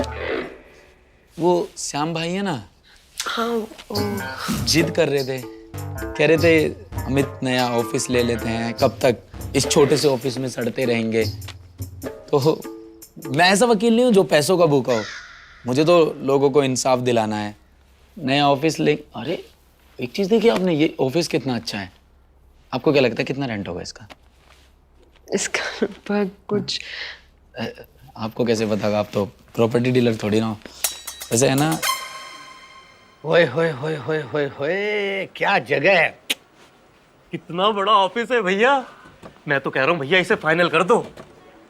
Speaker 3: वो श्याम भाई है ना,
Speaker 17: हाँ,
Speaker 3: जिद कर रहे थे, कह रहे थे अमित नया ऑफिस ले लेते हैं, कब तक इस छोटे से ऑफिस में सड़ते रहेंगे। तो मैं ऐसा वकील नहीं हूँ जो पैसों का भूखा हो, मुझे तो लोगों को इंसाफ दिलाना है। नया ऑफिस ले, अरे एक चीज देखिए आपने, ये ऑफिस कितना अच्छा है। आपको क्या लगता है कितना रेंट होगा इसका?
Speaker 17: इसका पर कुछ
Speaker 3: आपको कैसे पता? आप तो प्रॉपर्टी डीलर थोड़ी ना हो। वैसे है ना।
Speaker 10: होए होए होए होए होए होए, क्या जगह है!
Speaker 14: कितना बड़ा ऑफिस है भैया। मैं तो कह रहा हूँ भैया इसे फाइनल कर दो।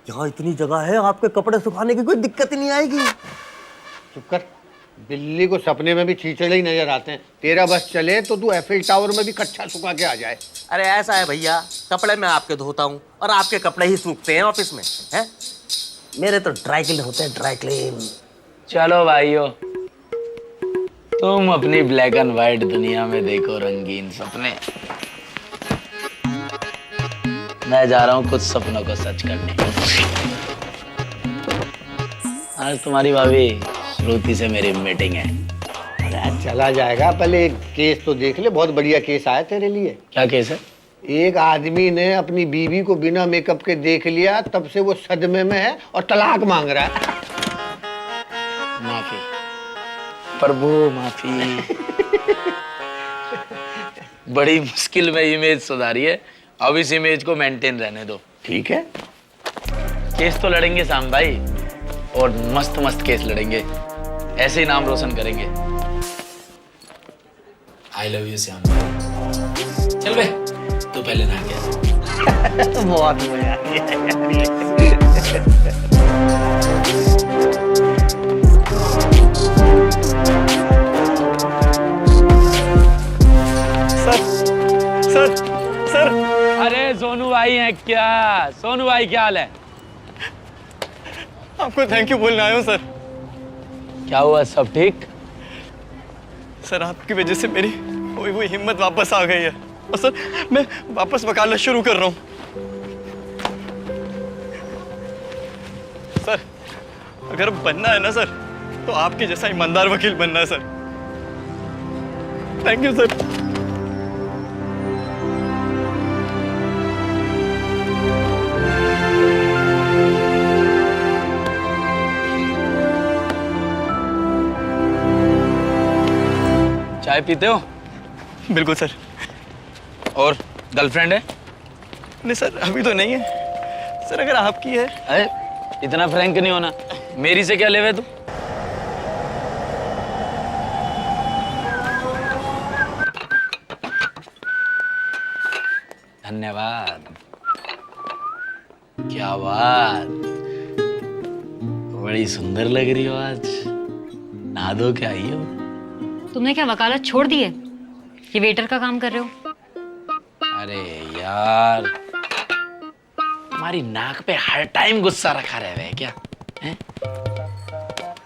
Speaker 14: यहाँ इतनी जगह है, आपके कपड़े सुखाने की कोई दिक्कत ही नहीं आएगी।
Speaker 10: चुप कर, बिल्ली को सपने में भी चीचड़े ही नजर आते हैं। तेरा बस चले तो तू एफिल टावर में भी कच्चा सुखा के आ जाए।
Speaker 14: अरे ऐसा है भैया, कपड़े मैं आपके धोता हूँ और आपके कपड़े ही सूखते हैं ऑफिस में, हैं? मेरे तो ड्राई क्लीन होते हैं, ड्राई क्लीन।
Speaker 3: चलो भाइयों, तुम अपनी ब्लैक एंड व्हाइट दुनिया में देखो रंगीन सपने, मैं जा रहा हूँ कुछ सपनों को सच करने। आज तुम्हारी भाभी श्रुति से मेरी मीटिंग है।
Speaker 10: अरे चला जाएगा, पहले एक केस तो देख ले, बहुत बढ़िया केस आया तेरे लिए।
Speaker 3: क्या केस है?
Speaker 10: एक आदमी ने अपनी बीवी को बिना मेकअप के देख लिया, तब से वो सदमे में है और तलाक मांग रहा है।
Speaker 3: माफी प्रभु, माफी। बड़ी मुश्किल में इमेज सुधारी है, अब इस इमेज को मेंटेन रहने दो।
Speaker 10: ठीक है,
Speaker 3: केस तो लड़ेंगे श्याम भाई, और मस्त मस्त केस लड़ेंगे, ऐसे ही नाम रोशन करेंगे। I love you Shyam. चल बे, तू पहले नहा के आ।
Speaker 10: बहुत मजा आ गया।
Speaker 12: सर सर
Speaker 3: अरे सोनू भाई हैं क्या? सोनू भाई क्या हाल है?
Speaker 12: आपको थैंक यू बोलने आया हूँ सर।
Speaker 3: क्या हुआ, सब ठीक?
Speaker 12: सर आपकी वजह से मेरी खोई हुई हिम्मत वापस आ गई है और सर मैं वापस वकालत शुरू कर रहा हूँ। सर अगर बनना है ना सर तो आपके जैसा ईमानदार वकील बनना है सर। Thank you sir.
Speaker 3: चाय पीते हो?
Speaker 12: बिल्कुल सर।
Speaker 3: और गर्लफ्रेंड है?
Speaker 12: नहीं सर अभी तो नहीं है सर, अगर आपकी है।
Speaker 3: अरे इतना फ्रैंक नहीं होना, मेरी से क्या लेवे तू? धन्यवाद। क्या बात, बड़ी सुंदर लग रही हो आज। नहा धो के आई हो?
Speaker 9: तुमने क्या वकालत छोड़ दी है? ये वेटर का काम कर रहे हो?
Speaker 3: अरे यार, तुम्हारी नाक पे हर टाइम गुस्सा रखा रहे क्या है?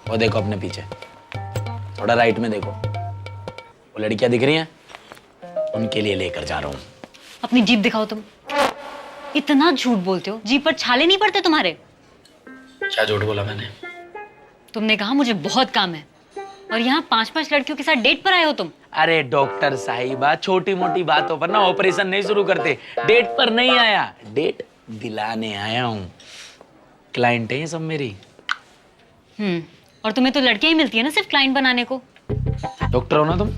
Speaker 3: वो देखो अपने पीछे, थोड़ा राइट में देखो, वो लड़कियां दिख रही हैं, उनके लिए लेकर जा रहा हूँ।
Speaker 9: अपनी जीभ दिखाओ। तुम इतना झूठ बोलते हो, जीभ पर छाले नहीं पड़ते तुम्हारे?
Speaker 3: क्या झूठ बोला मैंने?
Speaker 9: तुमने कहा मुझे बहुत काम है और यहाँ 5-5 लड़कियों के साथ डेट पर आए हो तुम।
Speaker 3: अरे डॉक्टर साहिबा, छोटी मोटी बातों पर ना ऑपरेशन नहीं शुरू करते। डेट पर नहीं आया, डेट दिलाने आया हूँ। क्लाइंट है ये सब मेरी।
Speaker 9: और तुम्हें तो लड़कियां ही मिलती है ना सिर्फ क्लाइंट बनाने को।
Speaker 3: डॉक्टर हो ना तुम?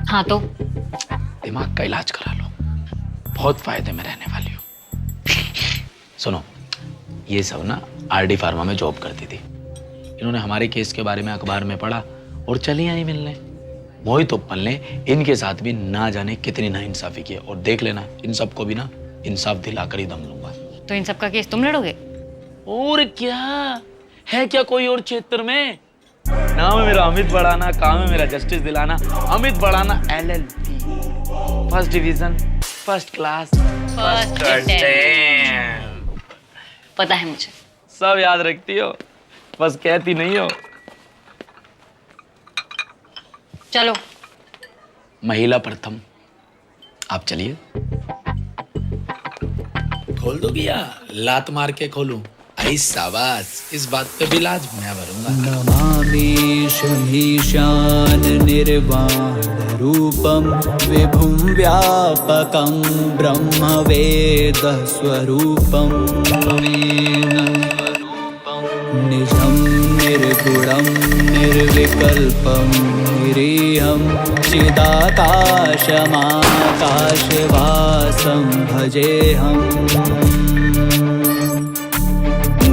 Speaker 9: हाँ तो
Speaker 3: दिमाग का इलाज करा लो, बहुत फायदे में रहने वाली हो। सुनो, ये सब ना आरडी फार्मा में जॉब करती थी। इन्होंने हमारे केस के बारे में अखबार में पढ़ा और चली आई मिलने। मोहित उप्पल ने इनके साथ भी ना जाने कितनी नाइंसाफी की, और देख लेना इन सबको भी ना इंसाफ दिलाकर ही दम लूंगा।
Speaker 9: तो इन सब का केस तुम लड़ोगे?
Speaker 3: और क्या है, क्या कोई और क्षेत्र में? नाम है मेरा अमित बढ़ाना, काम है मेरा जस्टिस दिलाना। अमित बढ़ाना LLB, first division, first class, first attempt.
Speaker 9: पता है मुझे।
Speaker 3: सब याद रखती हो, बस कहती नहीं हो।
Speaker 9: चलो।
Speaker 3: महिला प्रथम, आप चलिए। खोल दो भैया, लात मार के खोलूं? आई शाबाश, इस बात पे भी लाज मैं भरूंगा।
Speaker 1: नमामीशमीशान निर्वाण रूपम विभुं व्यापकं ब्रह्मवेद स्वरूपं निजं निर्गुणं निर्विकल्पं निरीहं चिदाकाशमाकाशवासं भजेऽहम्।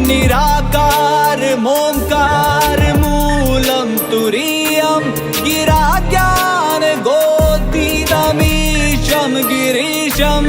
Speaker 1: निराकार मोंकार मूलं तुरीयं गिराज्ञान गोतीतमीशं गिरीशं